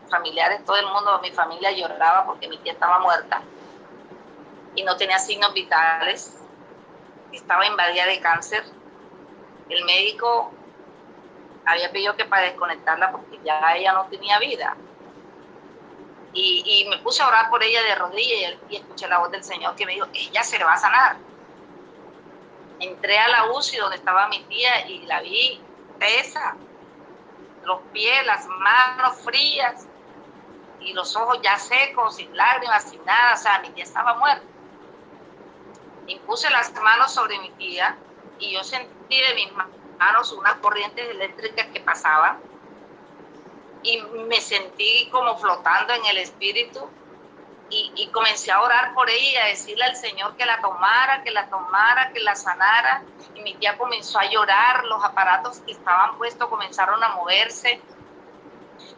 familiares, todo el mundo de mi familia lloraba porque mi tía estaba muerta y no tenía signos vitales, estaba invadida de cáncer. El médico había pedido que para desconectarla porque ya ella no tenía vida. Y me puse a orar por ella de rodillas y escuché la voz del Señor que me dijo, ella se va a sanar. Entré a la UCI donde estaba mi tía y la vi tesa, los pies, las manos frías y los ojos ya secos, sin lágrimas, sin nada. O sea, mi tía estaba muerta. Y puse las manos sobre mi tía y yo sentí de mis manos unas corrientes eléctricas que pasaban y me sentí como flotando en el espíritu y comencé a orar por ella y a decirle al Señor que la tomara, que la sanara. Y mi tía comenzó a llorar, los aparatos que estaban puestos comenzaron a moverse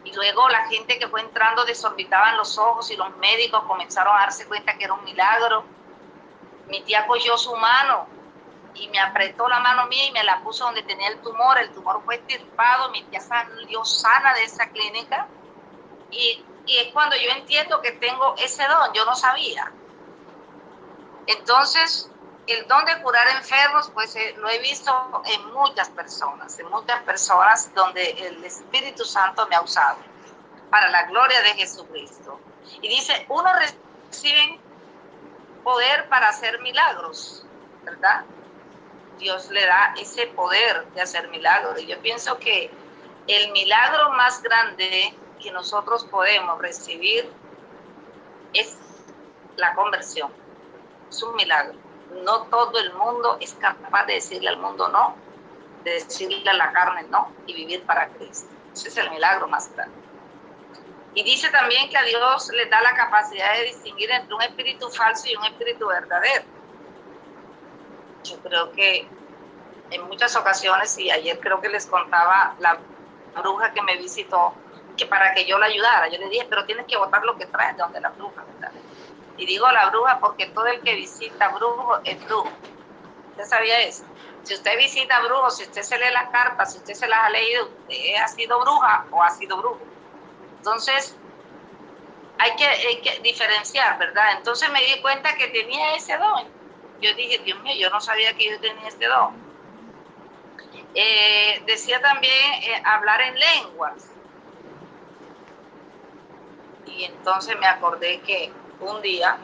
y luego la gente que fue entrando desorbitaban los ojos y los médicos comenzaron a darse cuenta que era un milagro. Mi tía cogió su mano y me apretó la mano mía y me la puso donde tenía el tumor fue extirpado, mi tía salió sana de esa clínica y es cuando yo entiendo que tengo ese don, yo no sabía. Entonces, el don de curar enfermos, pues lo he visto en muchas personas donde el Espíritu Santo me ha usado para la gloria de Jesucristo. Y dice, uno recibe poder para hacer milagros, ¿verdad? Dios le da ese poder de hacer milagros. Y yo pienso que el milagro más grande que nosotros podemos recibir es la conversión. Es un milagro. No todo el mundo es capaz de decirle al mundo no, de decirle a la carne no y vivir para Cristo. Ese es el milagro más grande. Y dice también que a Dios le da la capacidad de distinguir entre un espíritu falso y un espíritu verdadero. Yo creo que en muchas ocasiones, y ayer creo que les contaba la bruja que me visitó, que para que yo la ayudara, yo le dije, pero tienes que botar lo que traes de donde la bruja, ¿verdad? Y digo la bruja porque todo el que visita brujo es brujo. ¿Usted sabía eso? Si usted visita brujos, si usted se lee las cartas, si usted se las ha leído, usted ha sido bruja o ha sido brujo. Entonces, hay que diferenciar, ¿verdad? Entonces me di cuenta que tenía ese don. Yo dije, Dios mío, yo no sabía que yo tenía este don. Decía también hablar en lenguas. Y entonces me acordé que un día,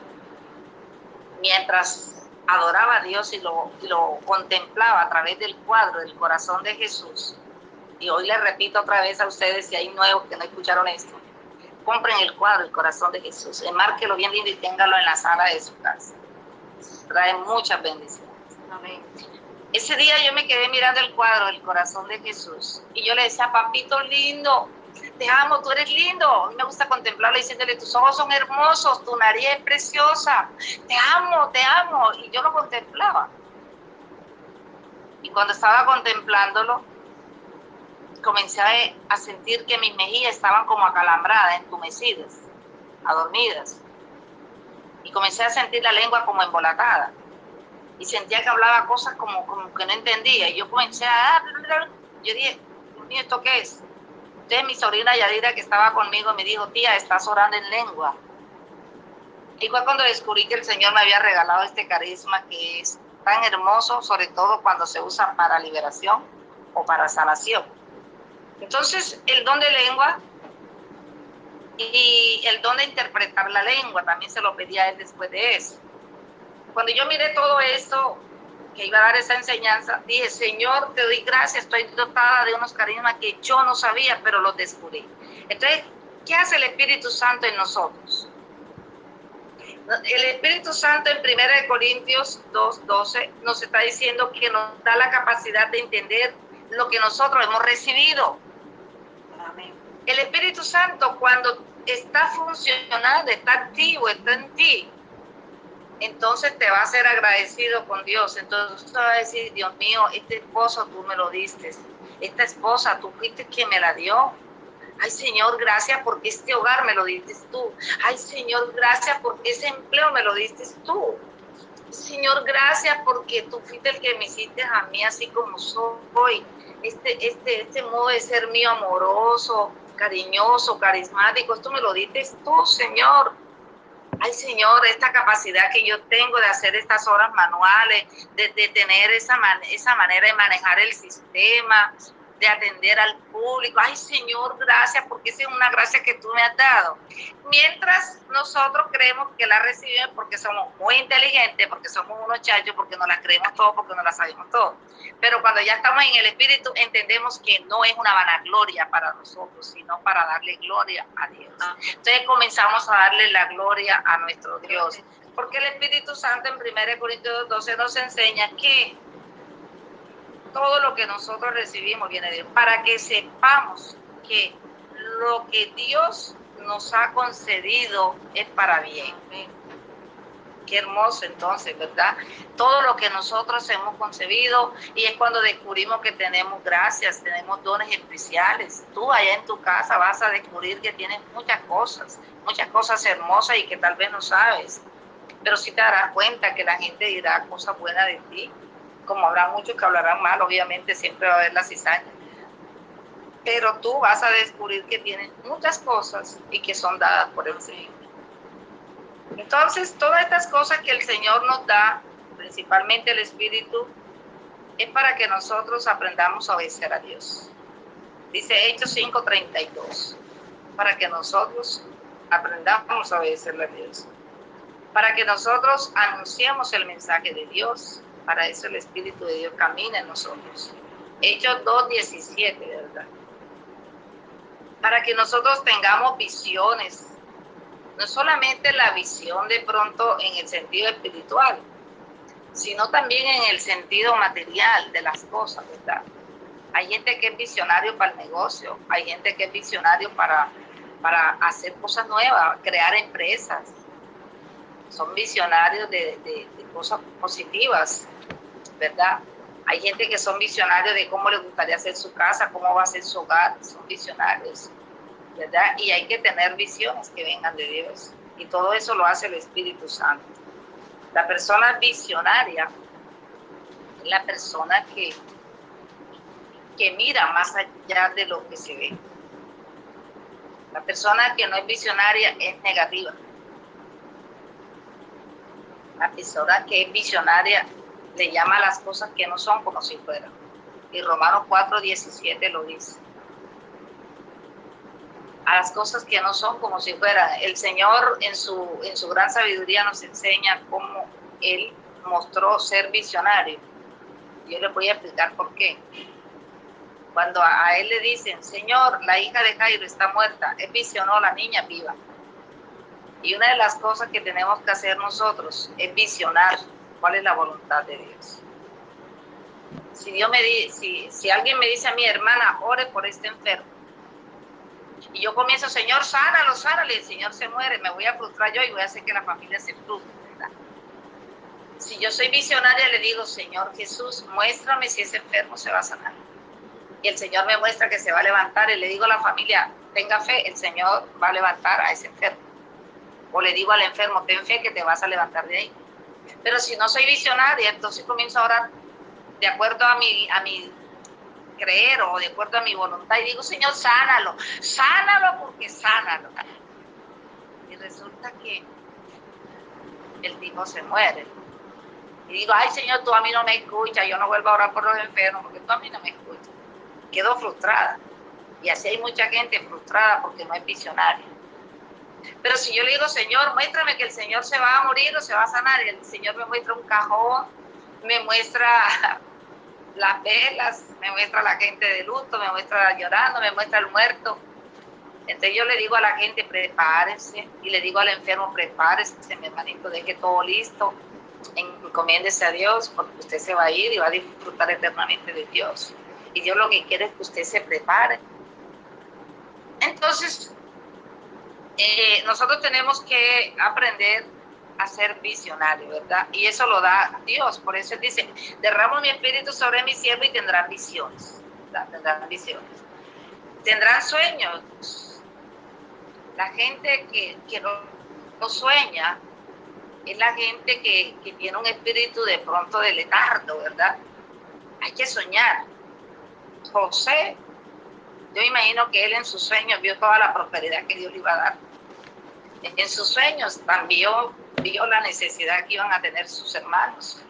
mientras adoraba a Dios y lo contemplaba a través del cuadro del corazón de Jesús, y hoy les repito otra vez a ustedes, si hay nuevos que no escucharon esto, compren el cuadro, el corazón de Jesús, enmárquelo bien lindo y téngalo en la sala de su casa. Trae muchas bendiciones. Amén. Ese día yo me quedé mirando el cuadro, el corazón de Jesús, y yo le decía, papito lindo, te amo, tú eres lindo. A mí me gusta contemplarlo diciéndole, tus ojos son hermosos, tu nariz es preciosa, te amo, te amo. Y yo lo contemplaba. Y cuando estaba contemplándolo, comencé a sentir que mis mejillas estaban como acalambradas, entumecidas, adormidas. Y comencé a sentir la lengua como embolatada. Y sentía que hablaba cosas como que no entendía. Y yo comencé yo dije, Dios mío, ¿esto qué es? Entonces mi sobrina Yadira, que estaba conmigo, me dijo, tía, estás orando en lengua. Y fue cuando descubrí que el Señor me había regalado este carisma que es tan hermoso, sobre todo cuando se usa para liberación o para sanación. Entonces, el don de lengua y el don de interpretar la lengua, también se lo pedí a él después de eso. Cuando yo miré todo esto, que iba a dar esa enseñanza, dije, Señor, te doy gracias, estoy dotada de unos carismas que yo no sabía, pero los descubrí. Entonces, ¿qué hace el Espíritu Santo en nosotros? El Espíritu Santo en 1 Corintios 2:12 nos está diciendo que nos da la capacidad de entender lo que nosotros hemos recibido. Amén. El Espíritu Santo, cuando está funcionando, está activo, está en ti, entonces te va a ser agradecido con Dios. Entonces te va a decir, Dios mío, este esposo tú me lo diste, esta esposa tú fuiste quien me la dio. Ay, Señor, gracias porque este hogar me lo diste tú. Ay, Señor, gracias porque ese empleo me lo diste tú. Señor, gracias porque tú fuiste el que me hiciste a mí así como soy. Este modo de ser mío amoroso, cariñoso, carismático, esto me lo diste tú, Señor. Ay, Señor, esta capacidad que yo tengo de hacer estas horas manuales, de tener esa manera de manejar el sistema, de atender al público. Ay, Señor, gracias, porque esa es una gracia que tú me has dado. Mientras nosotros creemos que la recibimos porque somos muy inteligentes, porque somos unos chachos, porque nos la creemos todo, porque nos la sabemos todo. Pero cuando ya estamos en el Espíritu, entendemos que no es una vanagloria para nosotros, sino para darle gloria a Dios. Entonces comenzamos a darle la gloria a nuestro Dios. Porque el Espíritu Santo en 1 Corintios 12 nos enseña que todo lo que nosotros recibimos viene de Dios, para que sepamos que lo que Dios nos ha concedido es para bien. Qué hermoso entonces, ¿verdad? Todo lo que nosotros hemos concebido, y es cuando descubrimos que tenemos gracias, tenemos dones especiales. Tú allá en tu casa vas a descubrir que tienes muchas cosas hermosas y que tal vez no sabes, pero sí te darás cuenta que la gente dirá cosas buenas de ti, como habrá muchos que hablarán mal, obviamente siempre va a haber la cizaña, pero tú vas a descubrir que tienes muchas cosas y que son dadas por el Señor. Entonces, todas estas cosas que el Señor nos da, principalmente el Espíritu, es para que nosotros aprendamos a obedecer a Dios. Dice Hechos 5:32, para que nosotros aprendamos a obedecerle a Dios, para que nosotros anunciemos el mensaje de Dios. Para eso el Espíritu de Dios camina en nosotros. Hechos 2:17, ¿verdad? Para que nosotros tengamos visiones, no solamente la visión de pronto en el sentido espiritual, sino también en el sentido material de las cosas, ¿verdad? Hay gente que es visionario para el negocio, hay gente que es visionario para hacer cosas nuevas, crear empresas. Son visionarios de cosas positivas, ¿verdad? Hay gente que son visionarios de cómo les gustaría hacer su casa, cómo va a ser su hogar, son visionarios, ¿verdad? Y hay que tener visiones que vengan de Dios. Y todo eso lo hace el Espíritu Santo. La persona visionaria es la persona que mira más allá de lo que se ve. La persona que no es visionaria es negativa. La persona que es visionaria le llama a las cosas que no son como si fueran. Y Romanos 4:17 lo dice. A las cosas que no son como si fueran. El Señor en su gran sabiduría nos enseña cómo Él mostró ser visionario. Yo les voy a explicar por qué. Cuando a él le dicen, Señor, la hija de Jairo está muerta, él visionó la niña viva. Y una de las cosas que tenemos que hacer nosotros es visionar cuál es la voluntad de Dios. Si alguien me dice a mi hermana, ore por este enfermo, y yo comienzo, Señor, sánalo, sánalo, y el Señor se muere, me voy a frustrar yo y voy a hacer que la familia se frustre, ¿verdad? Si yo soy visionaria, le digo, Señor Jesús, muéstrame si ese enfermo se va a sanar. Y el Señor me muestra que se va a levantar, y le digo a la familia, tenga fe, el Señor va a levantar a ese enfermo. O le digo al enfermo, ten fe que te vas a levantar de ahí. Pero si no soy visionaria, entonces comienzo a orar de acuerdo a mi creer o de acuerdo a mi voluntad y digo, Señor, sánalo, sánalo porque sánalo. Y resulta que el tipo se muere. Y digo, ay, Señor, tú a mí no me escuchas, yo no vuelvo a orar por los enfermos porque tú a mí no me escuchas. Quedo frustrada. Y así hay mucha gente frustrada porque no es visionaria. Pero si yo le digo, Señor, muéstrame que el Señor se va a morir o se va a sanar, y el Señor me muestra un cajón, me muestra las velas, me muestra la gente de luto, me muestra llorando, me muestra el muerto. Entonces yo le digo a la gente, prepárense, y le digo al enfermo, prepárese, mi hermanito, deje todo listo, encomiéndese a Dios, porque usted se va a ir y va a disfrutar eternamente de Dios. Y Dios lo que quiere es que usted se prepare. Entonces, nosotros tenemos que aprender a ser visionarios, ¿verdad? Y eso lo da Dios. Por eso Él dice, derramo mi espíritu sobre mi siervo y tendrán visiones, ¿verdad? Tendrán visiones. Tendrán sueños. La gente que no sueña es la gente que tiene un espíritu de pronto de letargo, ¿verdad? Hay que soñar. José, yo imagino que él en sus sueños vio toda la prosperidad que Dios le iba a dar. En sus sueños también vio la necesidad que iban a tener sus hermanos.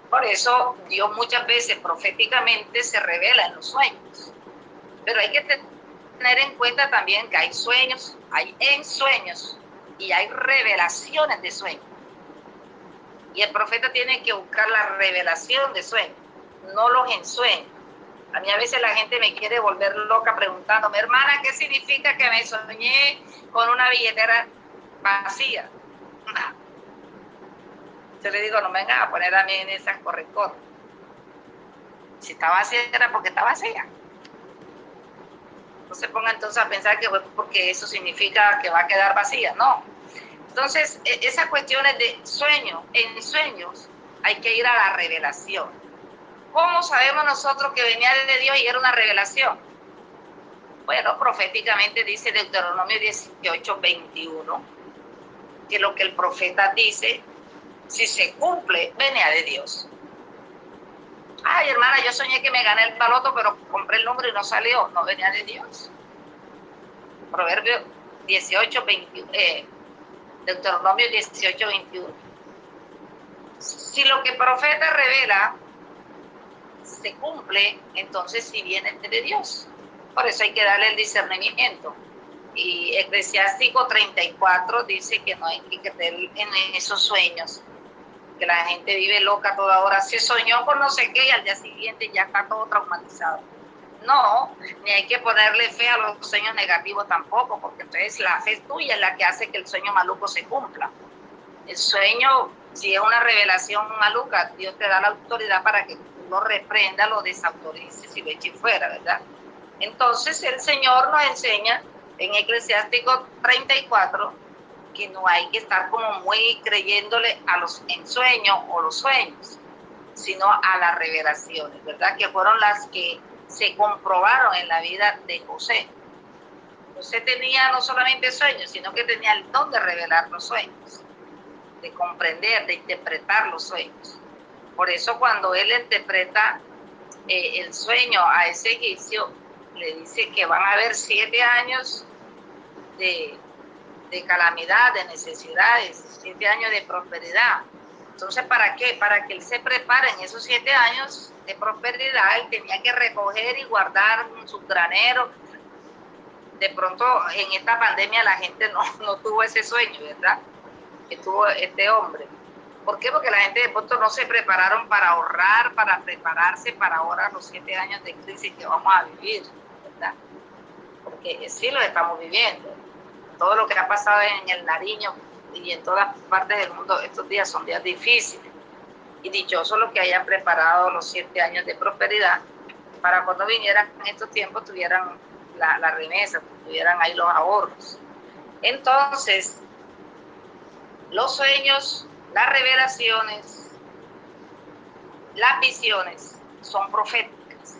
Por eso Dios muchas veces proféticamente se revela en los sueños. Pero hay que tener en cuenta también que hay sueños, hay ensueños y hay revelaciones de sueños. Y el profeta tiene que buscar la revelación de sueños, no los ensueños. A mí a veces la gente me quiere volver loca preguntándome, hermana, ¿qué significa que me soñé con una billetera vacía? Yo le digo, no me vengan a poner a mí en esas correctoras. Si está vacía era porque está vacía. No se ponga entonces a pensar que fue porque eso significa que va a quedar vacía. No. Entonces, esas cuestiones de sueños, en sueños hay que ir a la revelación. ¿Cómo sabemos nosotros que venía de Dios y era una revelación? Bueno, proféticamente dice Deuteronomio 18:21, que lo que el profeta dice, si se cumple, venía de Dios. Ay, hermana, yo soñé que me gané el baloto, pero compré el número y no salió. No venía de Dios. Proverbio 18:21, Deuteronomio 18:21. Si lo que el profeta revela se cumple, entonces sí viene de Dios. Por eso hay que darle el discernimiento. Y Eclesiástico 34 dice que no hay que creer en esos sueños, que la gente vive loca toda hora. Se soñó con no sé qué y al día siguiente ya está todo traumatizado. No, ni hay que ponerle fe a los sueños negativos tampoco, porque entonces la fe tuya es la que hace que el sueño maluco se cumpla. El sueño, si es una revelación maluca, Dios te da la autoridad para que tú lo reprendas, lo desautorices y lo eches fuera, ¿verdad? Entonces el Señor nos enseña en Eclesiástico 34 que no hay que estar como muy creyéndole a los ensueños o los sueños, sino a las revelaciones, ¿verdad? Que fueron las que se comprobaron en la vida de José. José tenía no solamente sueños, sino que tenía el don de revelar los sueños, de comprender, de interpretar los sueños. Por eso cuando él interpreta el sueño a ese egipcio, le dice que van a haber 7 años de calamidad, de necesidades, 7 años de prosperidad. Entonces, ¿para qué? Para que él se prepare en esos 7 años de prosperidad, él tenía que recoger y guardar en su granero. De pronto, en esta pandemia la gente no tuvo ese sueño, ¿verdad? Que tuvo este hombre. ¿Por qué? Porque la gente de pronto no se prepararon para ahorrar, para prepararse para ahora los 7 años de crisis que vamos a vivir, ¿verdad? Porque sí lo estamos viviendo. Todo lo que ha pasado en el Nariño y en todas partes del mundo estos días son días difíciles. Y dichosos los que hayan preparado los 7 años de prosperidad para cuando vinieran en estos tiempos tuvieran la remesa, tuvieran ahí los ahorros. Entonces, los sueños, las revelaciones, las visiones son proféticas.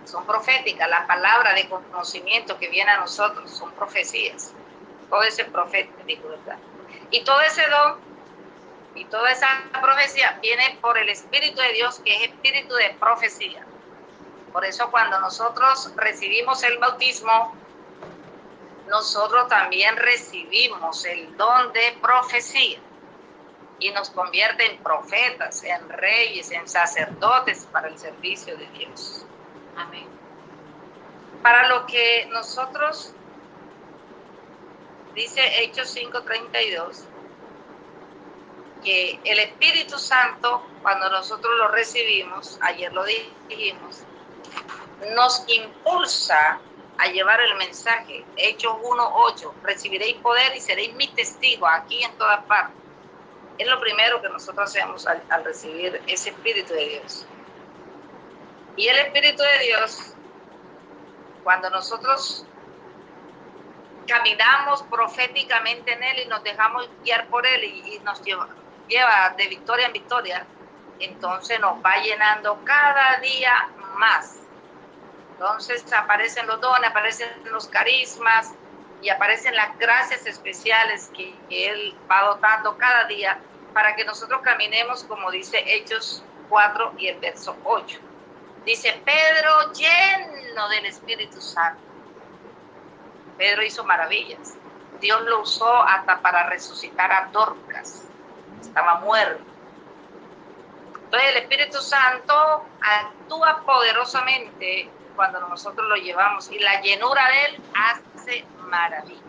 Son proféticas, la palabra de conocimiento que viene a nosotros son profecías. Todo ese profético, ¿verdad? Y todo ese don y toda esa profecía viene por el Espíritu de Dios, que es espíritu de profecía. Por eso cuando nosotros recibimos el bautismo, nosotros también recibimos el don de profecía y nos convierte en profetas, en reyes, en sacerdotes para el servicio de Dios. Amén. Para lo que nosotros, dice Hechos 5:32, que el Espíritu Santo, cuando nosotros lo recibimos, ayer lo dijimos, nos impulsa a llevar el mensaje. Hechos 1:8, recibiréis poder y seréis mis testigos aquí en todas partes. Es lo primero que nosotros hacemos al recibir ese Espíritu de Dios. Y el Espíritu de Dios, cuando nosotros caminamos proféticamente en Él y nos dejamos guiar por Él y nos lleva de victoria en victoria, entonces nos va llenando cada día más. Entonces aparecen los dones, aparecen los carismas y aparecen las gracias especiales que Él va dotando cada día para que nosotros caminemos, como dice Hechos 4 y el verso 8. Dice, Pedro lleno del Espíritu Santo. Pedro hizo maravillas. Dios lo usó hasta para resucitar a Dorcas. Estaba muerto. Entonces el Espíritu Santo actúa poderosamente cuando nosotros lo llevamos y la llenura de Él hace maravillas.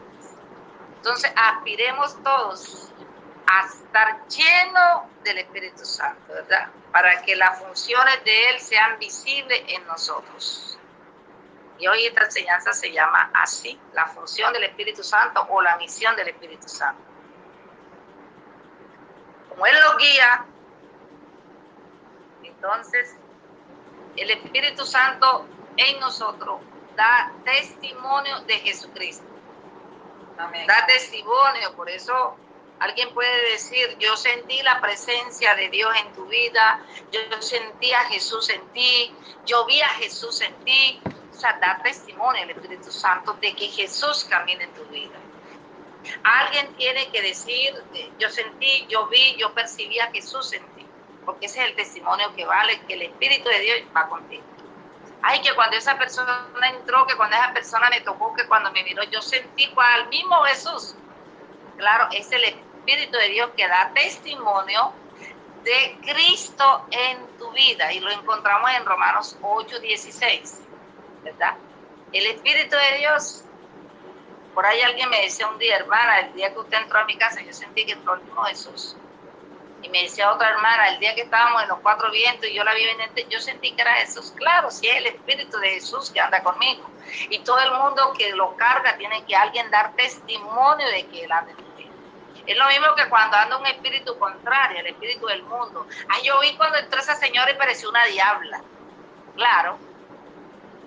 Entonces aspiremos todos a estar llenos del Espíritu Santo, ¿verdad? Para que las funciones de Él sean visibles en nosotros. Y hoy esta enseñanza se llama así, la función del Espíritu Santo o la misión del Espíritu Santo. Como Él lo guía, entonces el Espíritu Santo en nosotros da testimonio de Jesucristo. Amén. Da testimonio, por eso alguien puede decir, yo sentí la presencia de Dios en tu vida, yo sentí a Jesús en ti, yo vi a Jesús en ti. O sea, da testimonio el Espíritu Santo de que Jesús camina en tu vida. Alguien tiene que decir, yo sentí, yo vi, yo percibí a Jesús en ti, porque ese es el testimonio que vale, que el Espíritu de Dios va contigo. Ay, que cuando esa persona entró, que cuando esa persona me tocó, que cuando me miró, yo sentí al mismo Jesús. Claro, es el Espíritu de Dios que da testimonio de Cristo en tu vida, y lo encontramos en Romanos 8:16, ¿verdad? El Espíritu de Dios. Por ahí alguien me decía un día, hermana, el día que usted entró a mi casa, yo sentí que entró el mismo Jesús. Y me decía otra hermana, el día que estábamos en los 4 vientos y yo la vi venir, yo sentí que era Jesús. Claro, sí es el Espíritu de Jesús que anda conmigo. Y todo el mundo que lo carga tiene que alguien dar testimonio de que Él anda en tu vida. Es lo mismo que cuando anda un espíritu contrario, el espíritu del mundo. Ay, yo vi cuando entró esa señora y pareció una diabla. Claro.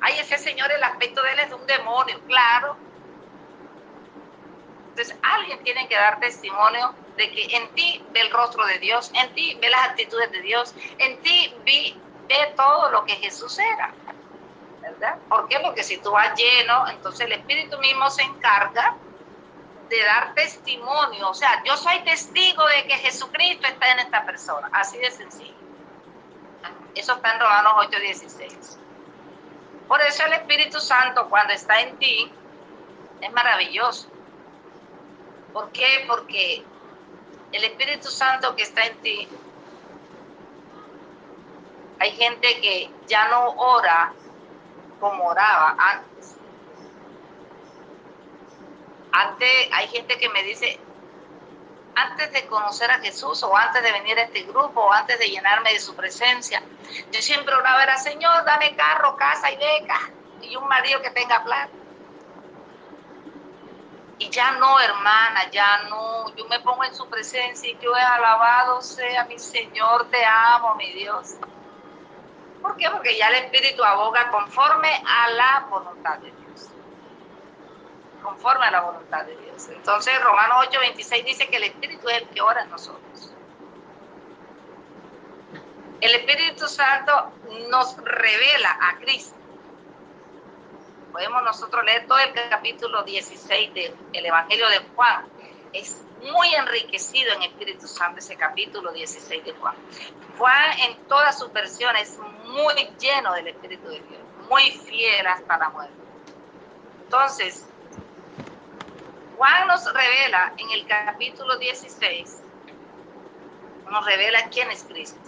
Ay, ese señor, el aspecto de él es de un demonio. Claro. Entonces, alguien tiene que dar testimonio de que en ti ve el rostro de Dios, en ti ve las actitudes de Dios, en ti ve todo lo que Jesús era, ¿verdad? ¿Por qué? Porque si tú vas lleno, entonces el Espíritu mismo se encarga de dar testimonio. O sea, yo soy testigo de que Jesucristo está en esta persona. Así de sencillo. Eso está en Romanos 8:16. Por eso el Espíritu Santo, cuando está en ti, es maravilloso. ¿Por qué? Porque el Espíritu Santo que está en ti, hay gente que ya no ora como oraba antes. Antes hay gente que me dice, antes de conocer a Jesús o antes de venir a este grupo o antes de llenarme de su presencia, yo siempre oraba, era, Señor, dame carro, casa y beca y un marido que tenga plata. Y ya no, hermana, ya no. Yo me pongo en su presencia y yo he alabado sea mi Señor, te amo, mi Dios. ¿Por qué? Porque ya el Espíritu aboga conforme a la voluntad de Dios. Conforme a la voluntad de Dios. Entonces, Romanos 8:26 dice que el Espíritu es el que ora en nosotros. El Espíritu Santo nos revela a Cristo. Podemos nosotros leer todo el capítulo 16 del Evangelio de Juan. Es muy enriquecido en Espíritu Santo ese capítulo 16 de Juan. Juan en todas sus versiones es muy lleno del Espíritu de Dios, muy fiel hasta la muerte. Entonces, Juan nos revela en el capítulo 16, nos revela quién es Cristo.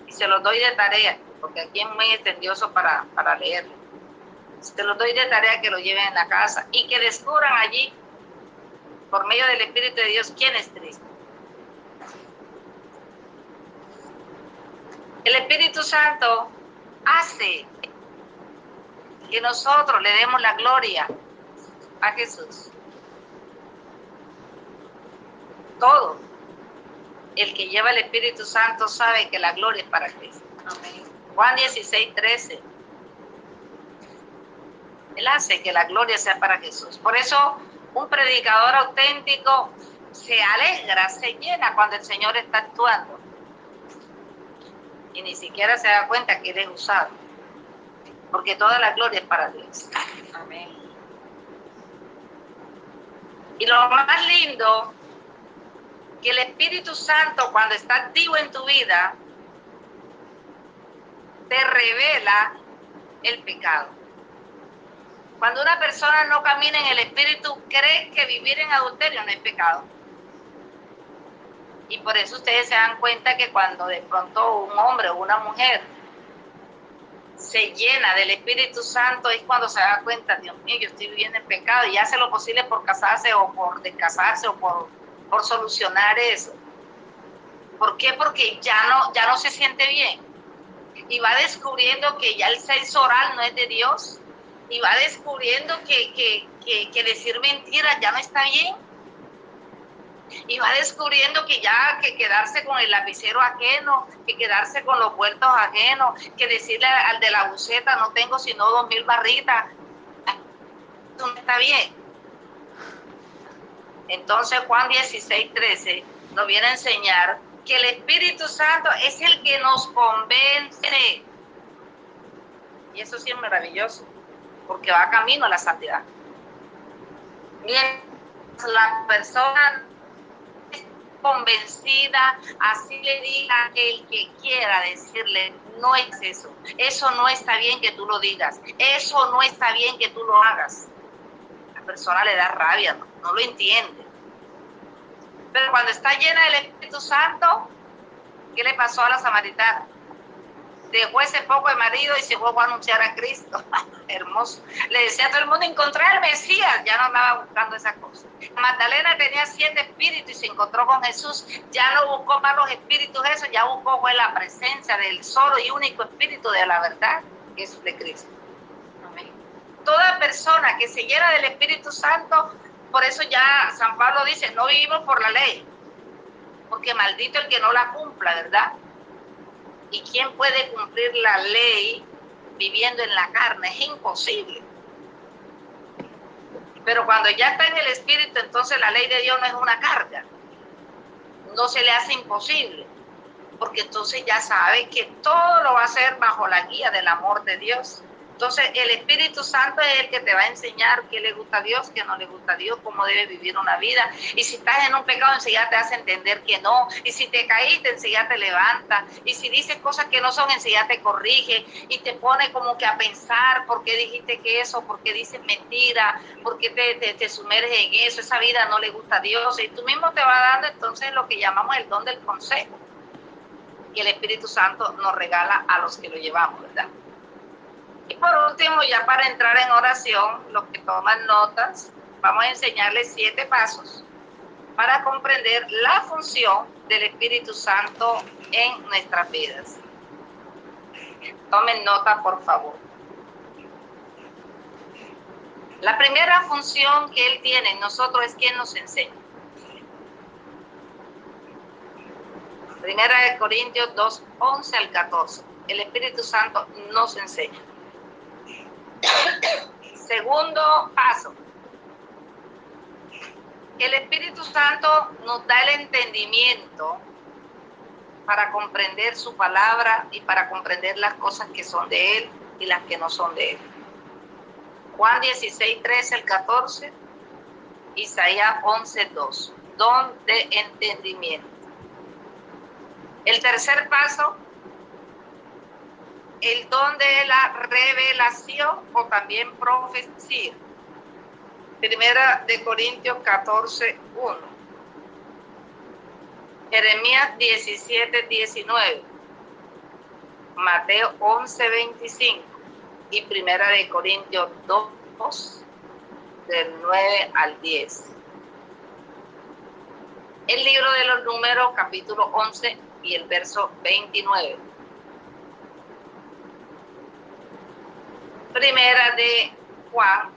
Y se los doy de tarea, porque aquí es muy extendioso para leerlo. Se los doy de tarea que lo lleven en la casa y que descubran allí, por medio del Espíritu de Dios, quién es Cristo. El Espíritu Santo hace que nosotros le demos la gloria a Jesús. Todo el que lleva el Espíritu Santo sabe que la gloria es para Cristo. Amén. Juan 16:13. Él hace que la gloria sea para Jesús. Por eso un predicador auténtico se alegra, se llena cuando el Señor está actuando. Y ni siquiera se da cuenta que Él es usado. Porque toda la gloria es para Dios. Amén. Y lo más lindo, que el Espíritu Santo, cuando está activo en tu vida, te revela el pecado. Cuando una persona no camina en el Espíritu, cree que vivir en adulterio no es pecado. Y por eso ustedes se dan cuenta que cuando de pronto un hombre o una mujer se llena del Espíritu Santo, es cuando se da cuenta, Dios mío, yo estoy viviendo en pecado, y hace lo posible por casarse o por descasarse o por solucionar eso. ¿Por qué? Porque ya no se siente bien. Y va descubriendo que ya el sexo oral no es de Dios. Y va descubriendo que decir mentiras ya no está bien. Y va descubriendo que ya que quedarse con el lapicero ajeno, que quedarse con los vueltos ajenos, que decirle al de la buceta, no tengo sino 2,000 barritas, eso no está bien. Entonces Juan 16:13 nos viene a enseñar que el Espíritu Santo es el que nos convence. Y eso sí es maravilloso, porque va camino a la santidad. Mientras la persona convencida, así le diga el que quiera decirle, no es eso, eso no está bien que tú lo digas, eso no está bien que tú lo hagas. La persona le da rabia, no lo entiende. Pero cuando está llena del Espíritu Santo, ¿qué le pasó a la samaritana? Dejó ese poco de marido y se fue a anunciar a Cristo. Hermoso. Le decía a todo el mundo, encontré al Mesías. Ya no andaba buscando esa cosa. Magdalena tenía 7 espíritus y se encontró con Jesús. Ya no buscó más los espíritus esos, ya buscó fue la presencia del solo y único espíritu de la verdad, que es de Cristo. Amén. Toda persona que se llena del Espíritu Santo, por eso ya San Pablo dice, no vivimos por la ley, porque maldito el que no la cumpla, ¿verdad? ¿Y quién puede cumplir la ley viviendo en la carne? Es imposible. Pero cuando ya está en el Espíritu, entonces la ley de Dios no es una carga. No se le hace imposible. Porque entonces ya sabe que todo lo va a hacer bajo la guía del amor de Dios. Entonces el Espíritu Santo es el que te va a enseñar qué le gusta a Dios, qué no le gusta a Dios, cómo debe vivir una vida. Y si estás en un pecado, enseguida te hace entender que no. Y si te caíste, enseguida te levanta. Y si dices cosas que no son, enseguida te corrige. Y te pone como que a pensar por qué dijiste que eso, por qué dices mentira, por qué te sumerges en eso. Esa vida no le gusta a Dios. Y tú mismo te vas dando entonces lo que llamamos el don del consejo. Y el Espíritu Santo nos regala a los que lo llevamos, ¿verdad? Y por último, ya para entrar en oración, los que toman notas, vamos a enseñarles 7 pasos para comprender la función del Espíritu Santo en nuestras vidas. Tomen nota, por favor. La primera función que Él tiene en nosotros es que Él nos enseña. Primera de Corintios 2, 11 al 14. El Espíritu Santo nos enseña. Segundo paso. El Espíritu Santo nos da el entendimiento para comprender su palabra y para comprender las cosas que son de Él y las que no son de Él. Juan 16, 13 al 14, Isaías 11, 2. Don de entendimiento. El tercer paso, el don de la revelación o también profecía. Primera de Corintios 14, 1. Jeremías 17, 19. Mateo 11, 25. Y Primera de Corintios 2, del 9 al 10. El libro de los Números, capítulo 11 y el verso 29. Primera de Juan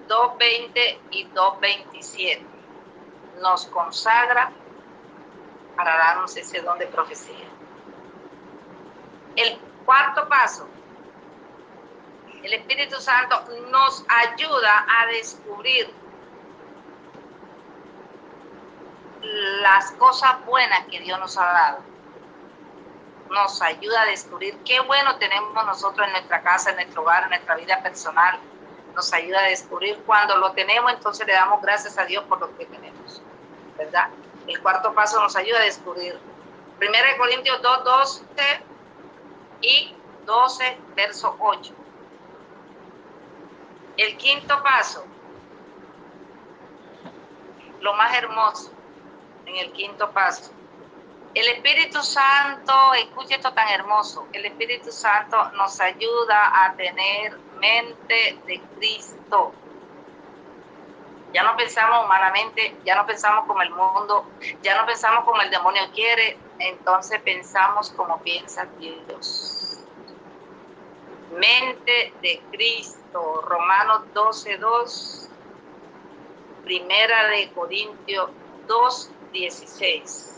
2:20 y 2:27 nos consagra para darnos ese don de profecía. El cuarto paso, el Espíritu Santo nos ayuda a descubrir las cosas buenas que Dios nos ha dado. Nos ayuda a descubrir qué bueno tenemos nosotros en nuestra casa, en nuestro hogar, en nuestra vida personal. Nos ayuda a descubrir cuando lo tenemos, entonces le damos gracias a Dios por lo que tenemos, ¿verdad? El cuarto paso nos ayuda a descubrir. 1 Corintios 2, 12 y 12, verso 8. El quinto paso, lo más hermoso en el quinto paso. El Espíritu Santo, escuche esto tan hermoso, el Espíritu Santo nos ayuda a tener mente de Cristo. Ya no pensamos humanamente, ya no pensamos como el mundo, ya no pensamos como el demonio quiere, entonces pensamos como piensa Dios. Mente de Cristo, Romanos 12, 2, Primera de Corintios 2, 16.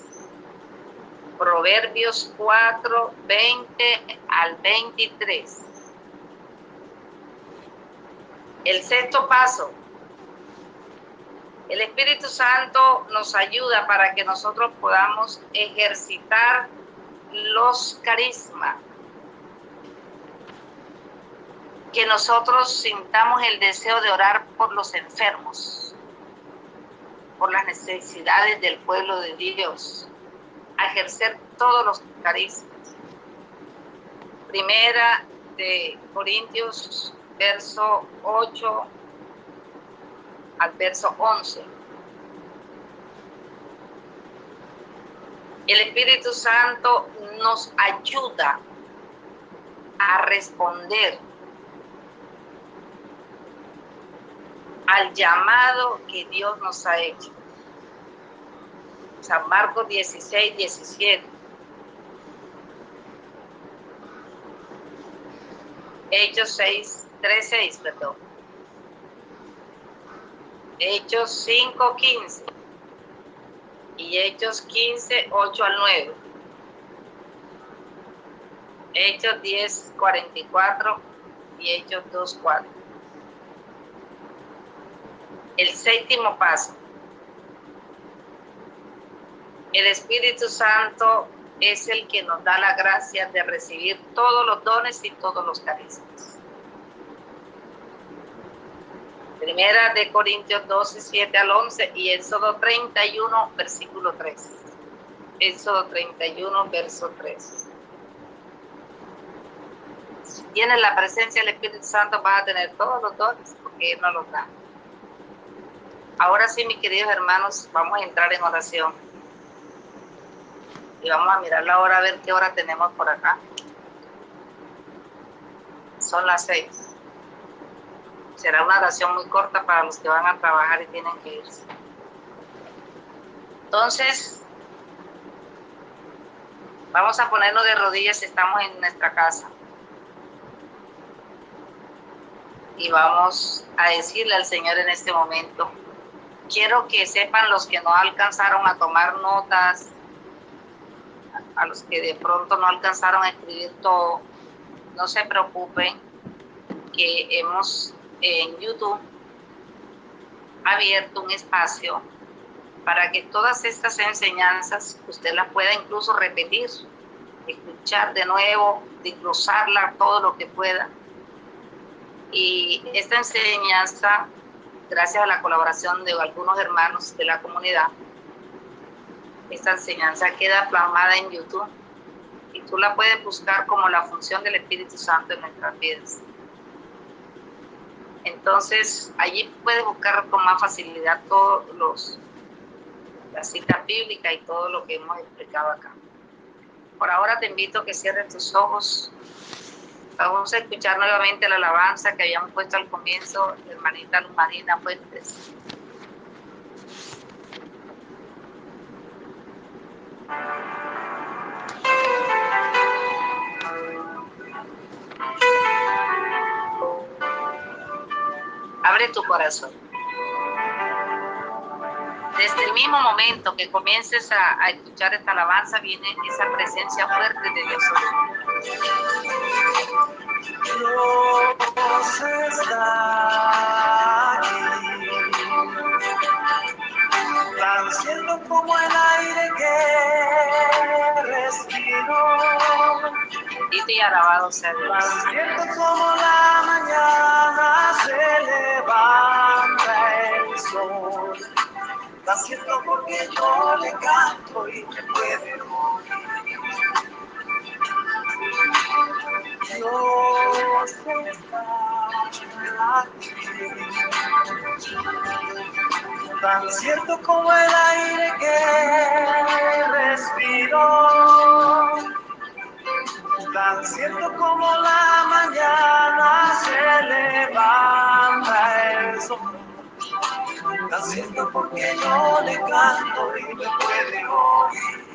Proverbios 4, 20 al 23. El sexto paso. El Espíritu Santo nos ayuda para que nosotros podamos ejercitar los carismas. Que nosotros sintamos el deseo de orar por los enfermos, por las necesidades del pueblo de Dios. A ejercer todos los carismas. Primera de Corintios, verso 8 al verso 11. El Espíritu Santo nos ayuda a responder al llamado que Dios nos ha hecho. San Marcos 16, 17. Hechos 6, 3, 6, perdón. Hechos 5, 15. Y Hechos 15, 8 al 9. Hechos 10, 44 y Hechos 2, 4. El séptimo paso. El Espíritu Santo es el que nos da la gracia de recibir todos los dones y todos los carismas. Primera de Corintios 12, 7 al 11 y Éxodo 31, versículo 3. Éxodo 31, verso 3. Si tienes la presencia del Espíritu Santo, vas a tener todos los dones porque Él nos los da. Ahora sí, mis queridos hermanos, vamos a entrar en oración. Y vamos a mirar la hora, a ver qué hora tenemos por acá. Son las 6. Será una oración muy corta para los que van a trabajar y tienen que irse. Entonces, vamos a ponernos de rodillas si estamos en nuestra casa. Y vamos a decirle al Señor en este momento, quiero que sepan los que no alcanzaron a tomar notas, a los que de pronto no alcanzaron a escribir todo, no se preocupen, que hemos en YouTube abierto un espacio para que todas estas enseñanzas usted las pueda incluso repetir, escuchar de nuevo, desglosarla todo lo que pueda. Y esta enseñanza, gracias a la colaboración de algunos hermanos de la comunidad, esta enseñanza queda plasmada en YouTube y tú la puedes buscar como la función del Espíritu Santo en nuestras vidas. Entonces, allí puedes buscar con más facilidad todos las citas bíblicas y todo lo que hemos explicado acá. Por ahora te invito a que cierres tus ojos. Vamos a escuchar nuevamente la alabanza que habíamos puesto al comienzo, hermanita Luz Marina Fuentes. Abre tu corazón. Desde el mismo momento que comiences a escuchar esta alabanza, viene esa presencia fuerte de Dios.
Dios está aquí, tan cierto como el aire que respiro,
Bendito y alabado sea Dios.
tan cierto como la mañana se levanta el sol, tan cierto porque yo le canto y me puede oír. Dios está aquí, tan cierto como el aire que respiro, tan cierto como la mañana se levanta el sol, tan cierto porque yo le canto y me puede oír.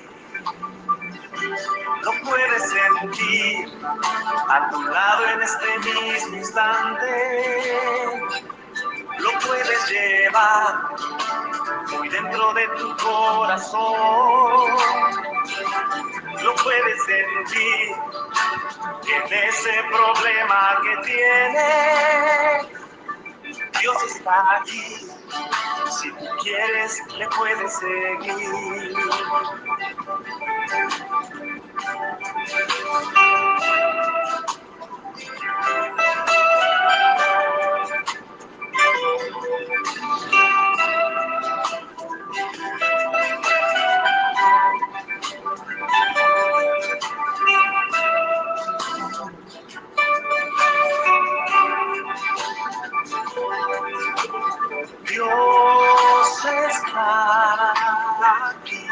Lo puedes sentir a tu lado en este mismo instante, lo puedes llevar muy dentro de tu corazón, lo puedes sentir en ese problema que tienes. Dios está aquí, si tú quieres le puedes seguir. Dios está aquí,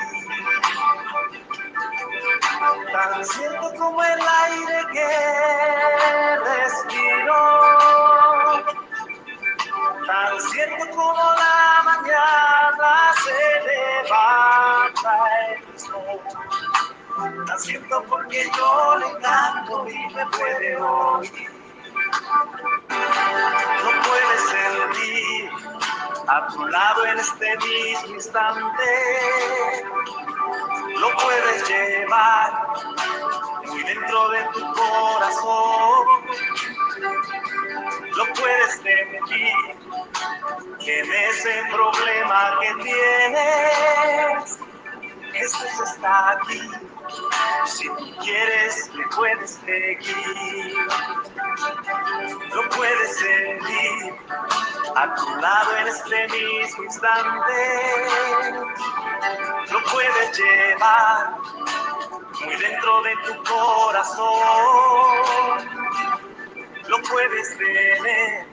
tan cierto como el aire que respiro, tan cierto como la mañana se levanta el sol, tan cierto porque yo le canto y me puede oír. Lo puedes sentir a tu lado en este mismo instante, lo puedes llevar muy dentro de tu corazón, lo puedes sentir en ese problema que tienes. Jesús está aquí, si tú quieres le puedes seguir. Lo puedes sentir a tu lado en este mismo instante, lo puedes llevar muy dentro de tu corazón, lo puedes tener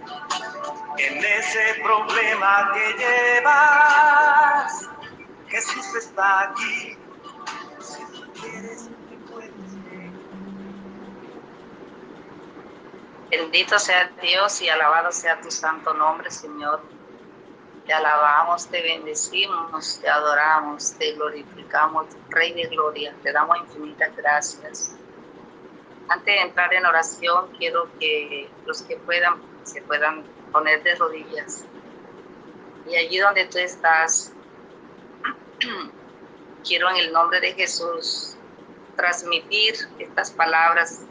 en ese problema que llevas. Jesús está aquí, si tú quieres le puedes seguir.
Bendito sea Dios y alabado sea tu santo nombre, Señor. Te alabamos, te bendecimos, te adoramos, te glorificamos, Rey de Gloria. Te damos infinitas gracias. Antes de entrar en oración, quiero que los que puedan, se puedan poner de rodillas. Y allí donde tú estás, quiero en el nombre de Jesús transmitir estas palabras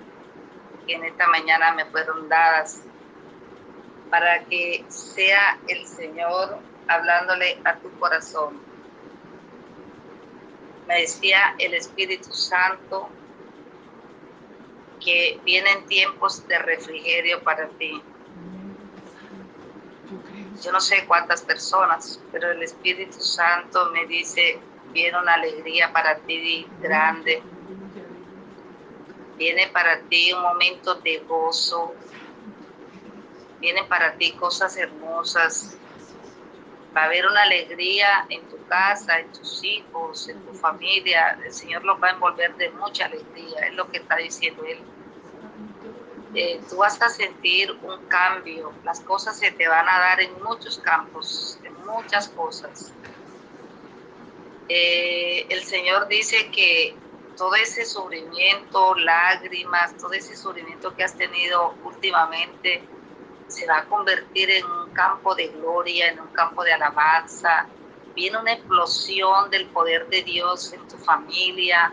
que en esta mañana me fueron dadas, para que sea el Señor hablándole a tu corazón. Me decía el Espíritu Santo que vienen tiempos de refrigerio para ti. Yo no sé cuántas personas, pero el Espíritu Santo me dice, viene una alegría para ti grande. Viene para ti un momento de gozo. Vienen para ti cosas hermosas. Va a haber una alegría en tu casa, en tus hijos, en tu familia. El Señor los va a envolver de mucha alegría, es lo que está diciendo Él. Tú vas a sentir un cambio, las cosas se te van a dar en muchos campos, en muchas cosas. El Señor dice que todo ese sufrimiento, lágrimas, todo ese sufrimiento que has tenido últimamente se va a convertir en un campo de gloria, en un campo de alabanza. Viene una explosión del poder de Dios en tu familia,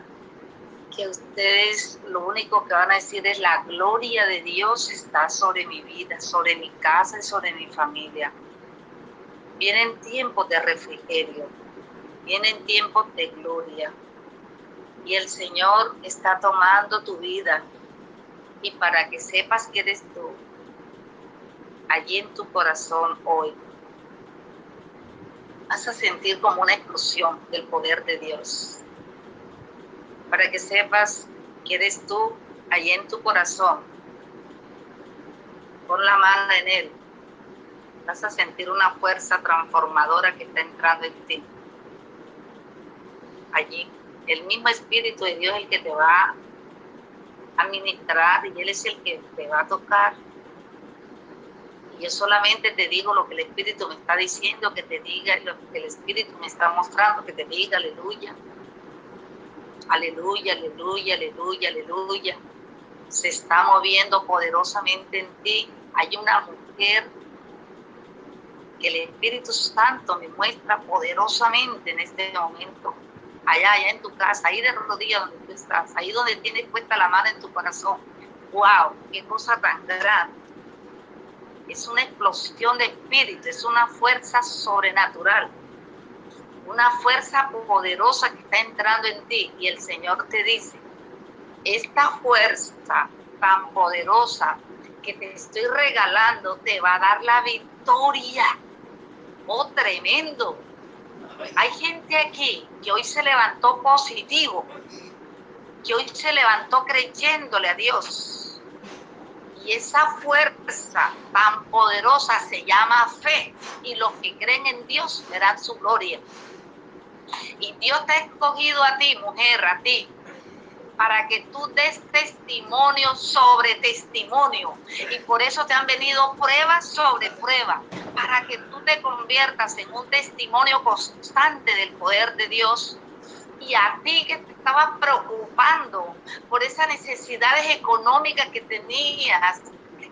que ustedes lo único que van a decir es: la gloria de Dios está sobre mi vida, sobre mi casa y sobre mi familia. Vienen tiempos de refrigerio, vienen tiempos de gloria, y el Señor está tomando tu vida. Y para que sepas que eres tú, allí en tu corazón hoy vas a sentir como una explosión del poder de Dios. Para que sepas que eres tú, allí en tu corazón, pon la mano en él. Vas a sentir una fuerza transformadora que está entrando en ti. Allí, el mismo Espíritu de Dios es el que te va a ministrar, y Él es el que te va a tocar. Y yo solamente te digo lo que el Espíritu me está diciendo que te diga, lo que el Espíritu me está mostrando que te diga. Aleluya. Aleluya, aleluya, aleluya, aleluya. Se está moviendo poderosamente en ti. Hay una mujer que el Espíritu Santo me muestra poderosamente en este momento. Allá en tu casa, ahí de rodillas donde tú estás, ahí donde tienes puesta la mano en tu corazón. ¡Wow! ¡Qué cosa tan grande! Es una explosión de espíritu, es una fuerza sobrenatural, una fuerza poderosa que está entrando en ti. Y el Señor te dice: esta fuerza tan poderosa que te estoy regalando te va a dar la victoria. ¡Oh, tremendo! Hay gente aquí que hoy se levantó positivo, que hoy se levantó creyéndole a Dios. Y esa fuerza tan poderosa se llama fe. Y los que creen en Dios verán su gloria. Y Dios te ha escogido a ti, mujer, a ti, para que tú des testimonio sobre testimonio. Y por eso te han venido pruebas sobre pruebas, para que tú te conviertas en un testimonio constante del poder de Dios. Y a ti que te estabas preocupando por esas necesidades económicas que tenías,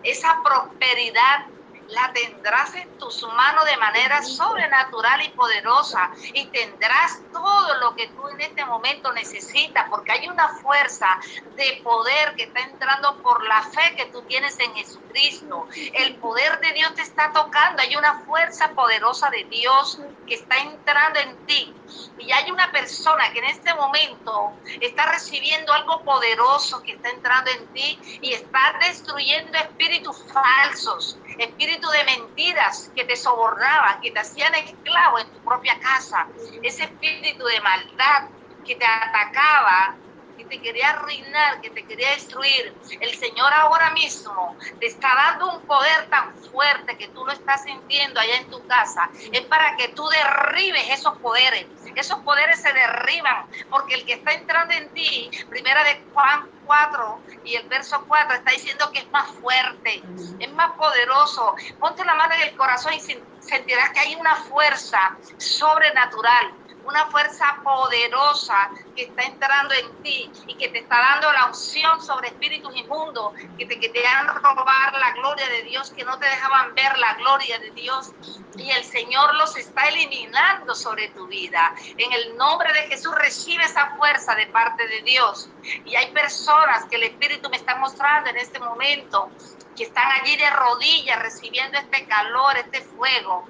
esa prosperidad la tendrás en tus manos de manera sobrenatural y poderosa, y tendrás todo lo que tú en este momento necesitas, porque hay una fuerza de poder que está entrando por la fe que tú tienes en Jesucristo. El poder de Dios te está tocando, hay una fuerza poderosa de Dios que está entrando en ti. Y hay una persona que en este momento está recibiendo algo poderoso que está entrando en ti, y está destruyendo espíritus falsos, espíritus de mentiras que te sobornaban, que te hacían esclavo en tu propia casa. Ese espíritu de maldad que te atacaba, que te quería arruinar, que te quería destruir. El Señor ahora mismo te está dando un poder tan fuerte que tú lo estás sintiendo allá en tu casa. Es para que tú derribes esos poderes, Esos poderes se derriban, porque el que está entrando en ti, primera de Juan 4 y el verso 4 está diciendo que es más fuerte, es más poderoso. Ponte la mano en el corazón y sentirás que hay una fuerza sobrenatural, una fuerza poderosa que está entrando en ti y que te está dando la unción sobre espíritus inmundos que te querían robar la gloria de Dios, que no te dejaban ver la gloria de Dios, y el Señor los está eliminando sobre tu vida. En el nombre de Jesús recibe esa fuerza de parte de Dios. Y hay personas que el Espíritu me está mostrando en este momento que están allí de rodillas recibiendo este calor, este fuego.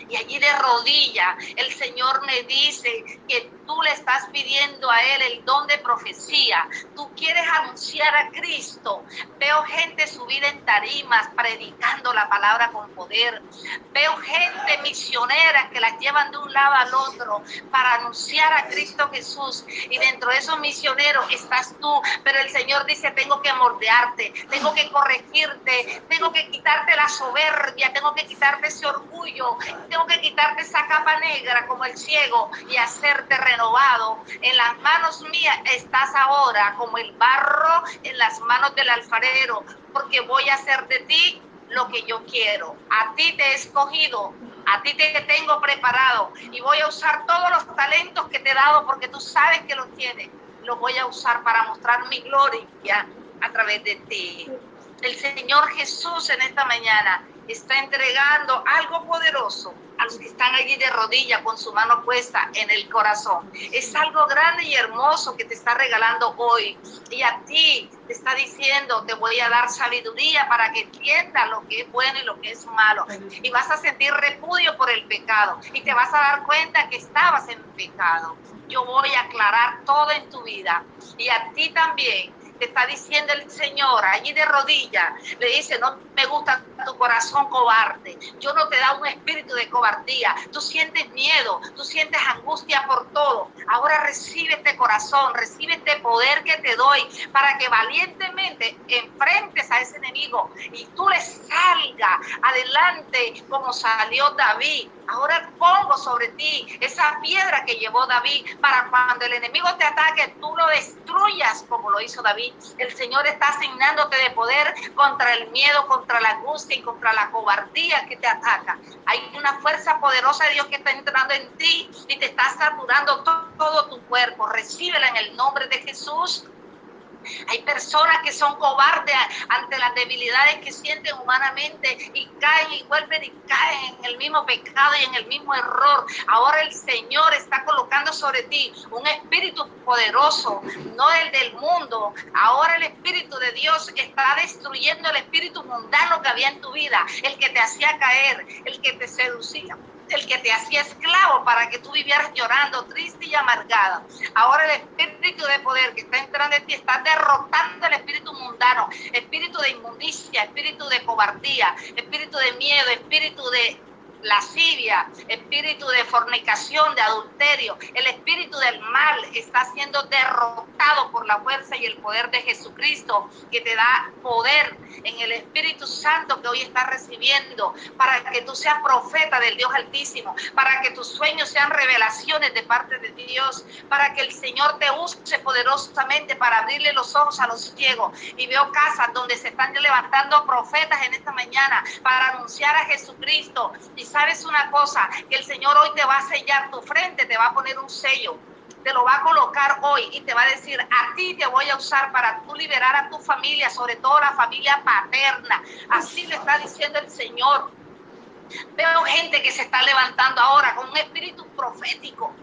Y allí de rodillas el Señor me dice que tú le estás pidiendo a Él el don de profecía. Tú quieres anunciar a Cristo. Veo gente subida en tarimas predicando la palabra con poder. Veo gente misionera que las llevan de un lado al otro para anunciar a Cristo Jesús. Y dentro de esos misioneros estás tú. Pero el Señor dice, tengo que moldearte, tengo que corregirte, tengo que quitarte la soberbia, tengo que quitarte ese orgullo, tengo que quitarte esa capa negra como el ciego y hacerte renovado. En las manos mías estás ahora como el barro en las manos del alfarero, porque voy a hacer de ti lo que yo quiero. A ti te he escogido, a ti te tengo preparado y voy a usar todos los talentos que te he dado porque tú sabes que los tienes. Los voy a usar para mostrar mi gloria a través de ti. El Señor Jesús en esta mañana está entregando algo poderoso a los que están allí de rodillas con su mano puesta en el corazón. Es algo grande y hermoso que te está regalando hoy. Y a ti te está diciendo, te voy a dar sabiduría para que entiendas lo que es bueno y lo que es malo. Y vas a sentir repudio por el pecado. Y te vas a dar cuenta que estabas en pecado. Yo voy a aclarar todo en tu vida. Y a ti también. Te está diciendo el Señor allí de rodillas, le dice, no me gusta tu corazón cobarde, yo no te da un espíritu de cobardía, tú sientes miedo, tú sientes angustia por todo, ahora recibe este corazón, recibe este poder que te doy para que valientemente enfrentes a ese enemigo y tú le salgas adelante como salió David. Ahora pongo sobre ti esa piedra que llevó David para cuando el enemigo te ataque, tú lo destruyas como lo hizo David. El Señor está asignándote de poder contra el miedo, contra la angustia y contra la cobardía que te ataca. Hay una fuerza poderosa de Dios que está entrando en ti y te está saturando todo tu cuerpo. Recíbela en el nombre de Jesús. Hay personas que son cobardes ante las debilidades que sienten humanamente y caen y vuelven y caen en el mismo pecado y en el mismo error. Ahora el Señor está colocando sobre ti un espíritu poderoso, no el del mundo. Ahora el Espíritu de Dios está destruyendo el espíritu mundano que había en tu vida, el que te hacía caer, el que te seducía, el que te hacía esclavo para que tú vivieras llorando, triste y amargada. Ahora el espíritu de poder que está entrando en ti está derrotando el espíritu mundano, espíritu de inmundicia, espíritu de cobardía, espíritu de miedo, espíritu de lascivia, espíritu de fornicación, de adulterio. El espíritu del mal está siendo derrotado por la fuerza y el poder de Jesucristo, que te da poder en el Espíritu Santo que hoy estás recibiendo, para que tú seas profeta del Dios Altísimo, para que tus sueños sean revelaciones de parte de Dios, para que el Señor te use poderosamente para abrirle los ojos a los ciegos. Y veo casas donde se están levantando profetas en esta mañana para anunciar a Jesucristo. Y sabes una cosa, que el Señor hoy te va a sellar tu frente, te va a poner un sello, te lo va a colocar hoy y te va a decir, a ti te voy a usar para tú liberar a tu familia, sobre todo la familia paterna. Así le está diciendo el Señor. Veo gente que se está levantando ahora con un espíritu profético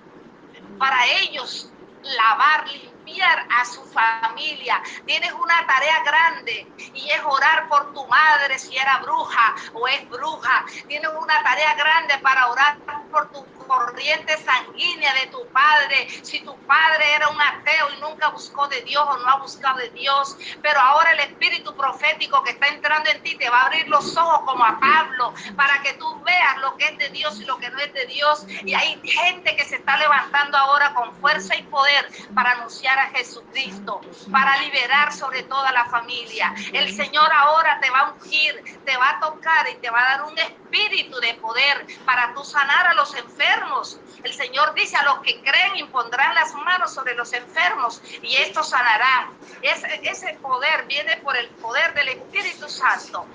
para ellos lavar, limpiar a su familia. Tienes una tarea grande y es orar por tu madre si era bruja o es bruja. Tienes una tarea grande para orar por tu corriente sanguínea de tu padre, si tu padre era un ateo y nunca buscó de Dios o no ha buscado de Dios, pero ahora el espíritu profético que está entrando en ti te va a abrir los ojos como a Pablo, para que tú veas lo que es de Dios y lo que no es de Dios. Y hay gente que se está levantando ahora con fuerza y poder para anunciar a Jesucristo, para liberar sobre toda la familia. El Señor ahora te va a ungir, te va a tocar y te va a dar un espíritu espíritu de poder para tú sanar a los enfermos. El Señor dice: a los que creen impondrán las manos sobre los enfermos y estos sanarán. Ese poder viene por el poder del Espíritu Santo.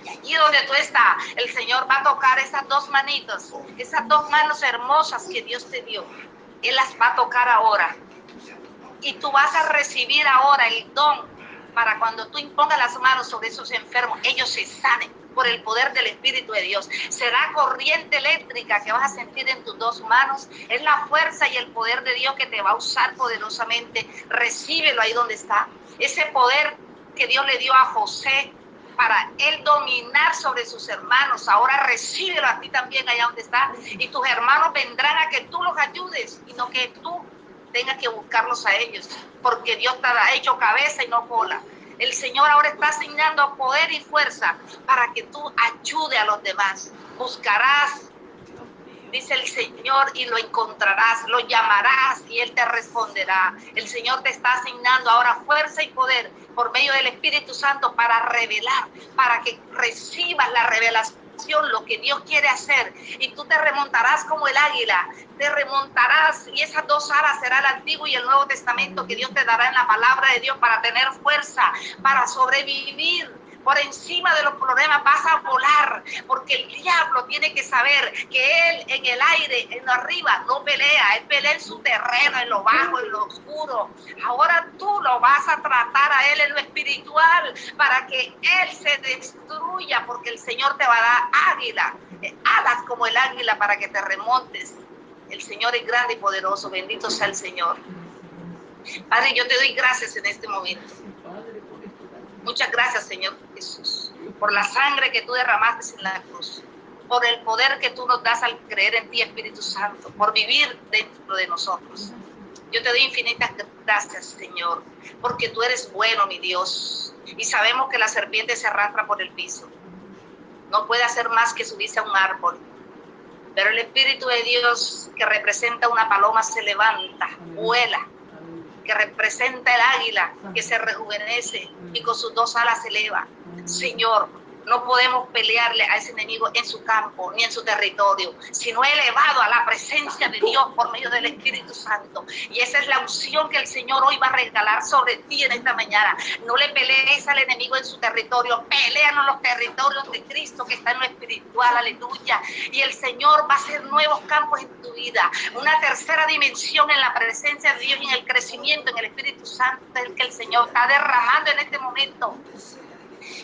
Y allí donde tú estás, el Señor va a tocar esas dos manitos, esas dos manos hermosas que Dios te dio. Él las va a tocar ahora. Y tú vas a recibir ahora el don para cuando tú impongas las manos sobre esos enfermos, ellos se sanen por el poder del Espíritu de Dios. Será corriente eléctrica que vas a sentir en tus dos manos. Es la fuerza y el poder de Dios que te va a usar poderosamente. Recíbelo ahí donde está. Ese poder que Dios le dio a José para él dominar sobre sus hermanos, ahora recíbelo a ti también allá donde está. Y tus hermanos vendrán a que tú los ayudes y no que tú tengas que buscarlos a ellos, porque Dios te ha hecho cabeza y no cola. El Señor ahora está asignando poder y fuerza para que tú ayudes a los demás. Buscarás, dice el Señor, y lo encontrarás, lo llamarás y Él te responderá. El Señor te está asignando ahora fuerza y poder por medio del Espíritu Santo para revelar, para que recibas la revelación, lo que Dios quiere hacer, y tú te remontarás como el águila, te remontarás, y esas dos alas será el Antiguo y el Nuevo Testamento que Dios te dará en la palabra de Dios para tener fuerza, para sobrevivir. Por encima de los problemas vas a volar, porque el diablo tiene que saber que él en el aire, en lo arriba, no pelea. Él pelea en su terreno, en lo bajo, en lo oscuro. Ahora tú lo vas a tratar a él en lo espiritual para que él se destruya, porque el Señor te va a dar alas como el águila para que te remontes. El Señor es grande y poderoso. Bendito sea el Señor. Padre, yo te doy gracias en este momento. Muchas gracias, Señor Jesús, por la sangre que tú derramaste en la cruz, por el poder que tú nos das al creer en ti, Espíritu Santo, por vivir dentro de nosotros. Yo te doy infinitas gracias, Señor, porque tú eres bueno, mi Dios, y sabemos que la serpiente se arrastra por el piso. No puede hacer más que subirse a un árbol, pero el Espíritu de Dios, que representa una paloma, se levanta, vuela, que representa el águila que se rejuvenece y con sus dos alas se eleva. Señor, no podemos pelearle a ese enemigo en su campo ni en su territorio, sino elevado a la presencia de Dios por medio del Espíritu Santo. Y esa es la unción que el Señor hoy va a regalar sobre ti en esta mañana. No le pelees al enemigo en su territorio, péleanos los territorios de Cristo que está en lo espiritual, aleluya. Y el Señor va a hacer nuevos campos en tu vida, una tercera dimensión en la presencia de Dios y en el crecimiento en el Espíritu Santo, el que el Señor está derramando en este momento.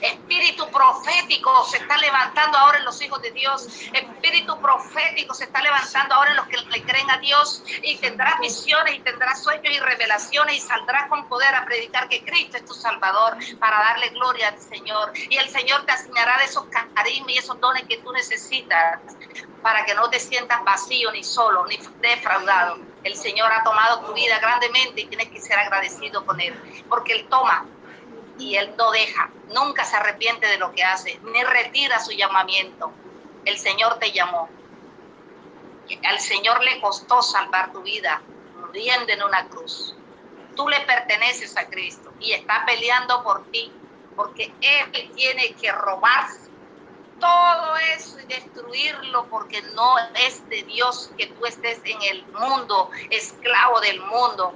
Espíritu profético se está levantando ahora en los hijos de Dios. Espíritu profético se está levantando ahora en los que le creen a Dios, y tendrás visiones y tendrás sueños y revelaciones y saldrás con poder a predicar que Cristo es tu Salvador para darle gloria al Señor. Y el Señor te asignará de esos carismas y esos dones que tú necesitas para que no te sientas vacío, ni solo, ni defraudado. El Señor ha tomado tu vida grandemente y tienes que ser agradecido con Él, porque Él toma y Él no deja, nunca se arrepiente de lo que hace, ni retira su llamamiento. El Señor te llamó. Al Señor le costó salvar tu vida, muriendo en una cruz. Tú le perteneces a Cristo y está peleando por ti, porque Él tiene que robarse todo eso y destruirlo, porque no es de Dios que tú estés en el mundo, esclavo del mundo.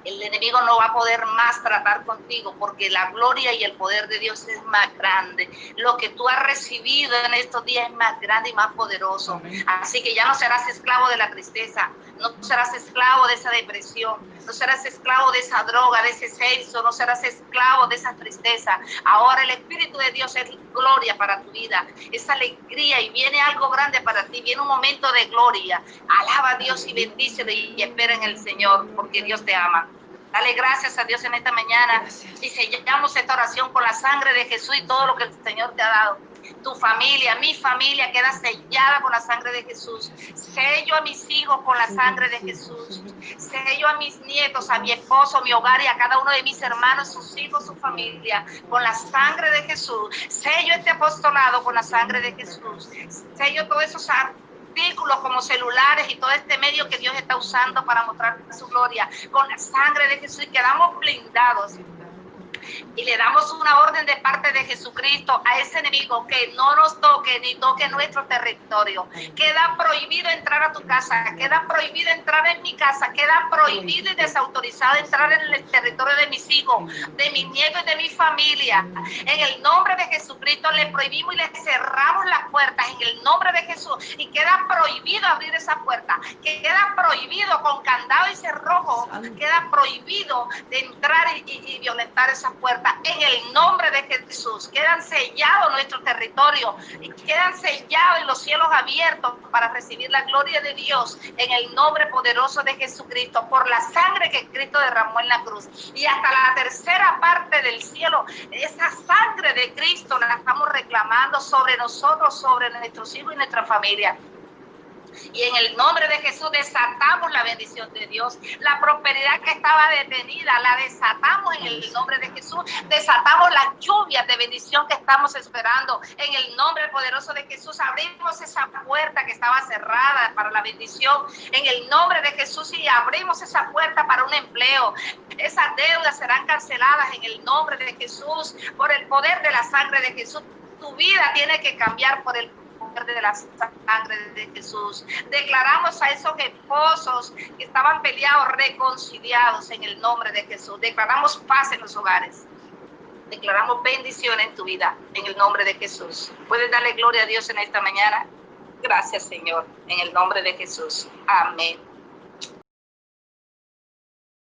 El enemigo no va a poder más tratar contigo, porque la gloria y el poder de Dios es más grande. Lo que tú has recibido en estos días es más grande y más poderoso. Amén. Así que ya no serás esclavo de la tristeza, no serás esclavo de esa depresión, no serás esclavo de esa droga, de ese sexo, no serás esclavo de esa tristeza. Ahora el Espíritu de Dios es gloria para tu vida, es alegría, y viene algo grande para ti, viene un momento de gloria. Alaba a Dios y bendícele y espera en el Señor, porque Dios te ama. Dale gracias a Dios en esta mañana y sellamos esta oración con la sangre de Jesús y todo lo que el Señor te ha dado. Tu familia, mi familia queda sellada con la sangre de Jesús. Sello a mis hijos con la sangre de Jesús. Sello a mis nietos, a mi esposo, mi hogar y a cada uno de mis hermanos, sus hijos, su familia, con la sangre de Jesús. Sello este apostolado con la sangre de Jesús. Sello todos esos artículos como celulares y todo este medio que Dios está usando para mostrar su gloria con la sangre de Jesús, y quedamos blindados Y le damos una orden de parte de Jesucristo a ese enemigo que no nos toque ni toque nuestro territorio. Queda prohibido entrar a tu casa, queda prohibido entrar en mi casa, queda prohibido y desautorizado entrar en el territorio de mis hijos, de mis nietos y de mi familia. En el nombre de Jesucristo le prohibimos y le cerramos las puertas en el nombre de Jesús, y queda prohibido abrir esa puerta, queda prohibido con candado y cerrojo, queda prohibido de entrar y violentar esa puerta. En el nombre de Jesús, quedan sellados nuestro territorio y quedan sellados en los cielos abiertos para recibir la gloria de Dios en el nombre poderoso de Jesucristo, por la sangre que Cristo derramó en la cruz. Y hasta la tercera parte del cielo, esa sangre de Cristo la estamos reclamando sobre nosotros, sobre nuestros hijos y nuestra familia. Y en el nombre de Jesús desatamos la bendición de Dios. La prosperidad que estaba detenida, la desatamos en el nombre de Jesús. Desatamos las lluvias de bendición que estamos esperando. En el nombre poderoso de Jesús abrimos esa puerta que estaba cerrada para la bendición. En el nombre de Jesús, y abrimos esa puerta para un empleo. Esas deudas serán canceladas en el nombre de Jesús, por el poder de la sangre de Jesús. Tu vida tiene que cambiar por el de la sangre de Jesús. Declaramos a esos esposos que estaban peleados reconciliados en el nombre de Jesús. Declaramos paz en los hogares. Declaramos bendición en tu vida en el nombre de Jesús. ¿Puedes darle gloria a Dios en esta mañana? Gracias, Señor, en el nombre de Jesús. Amén.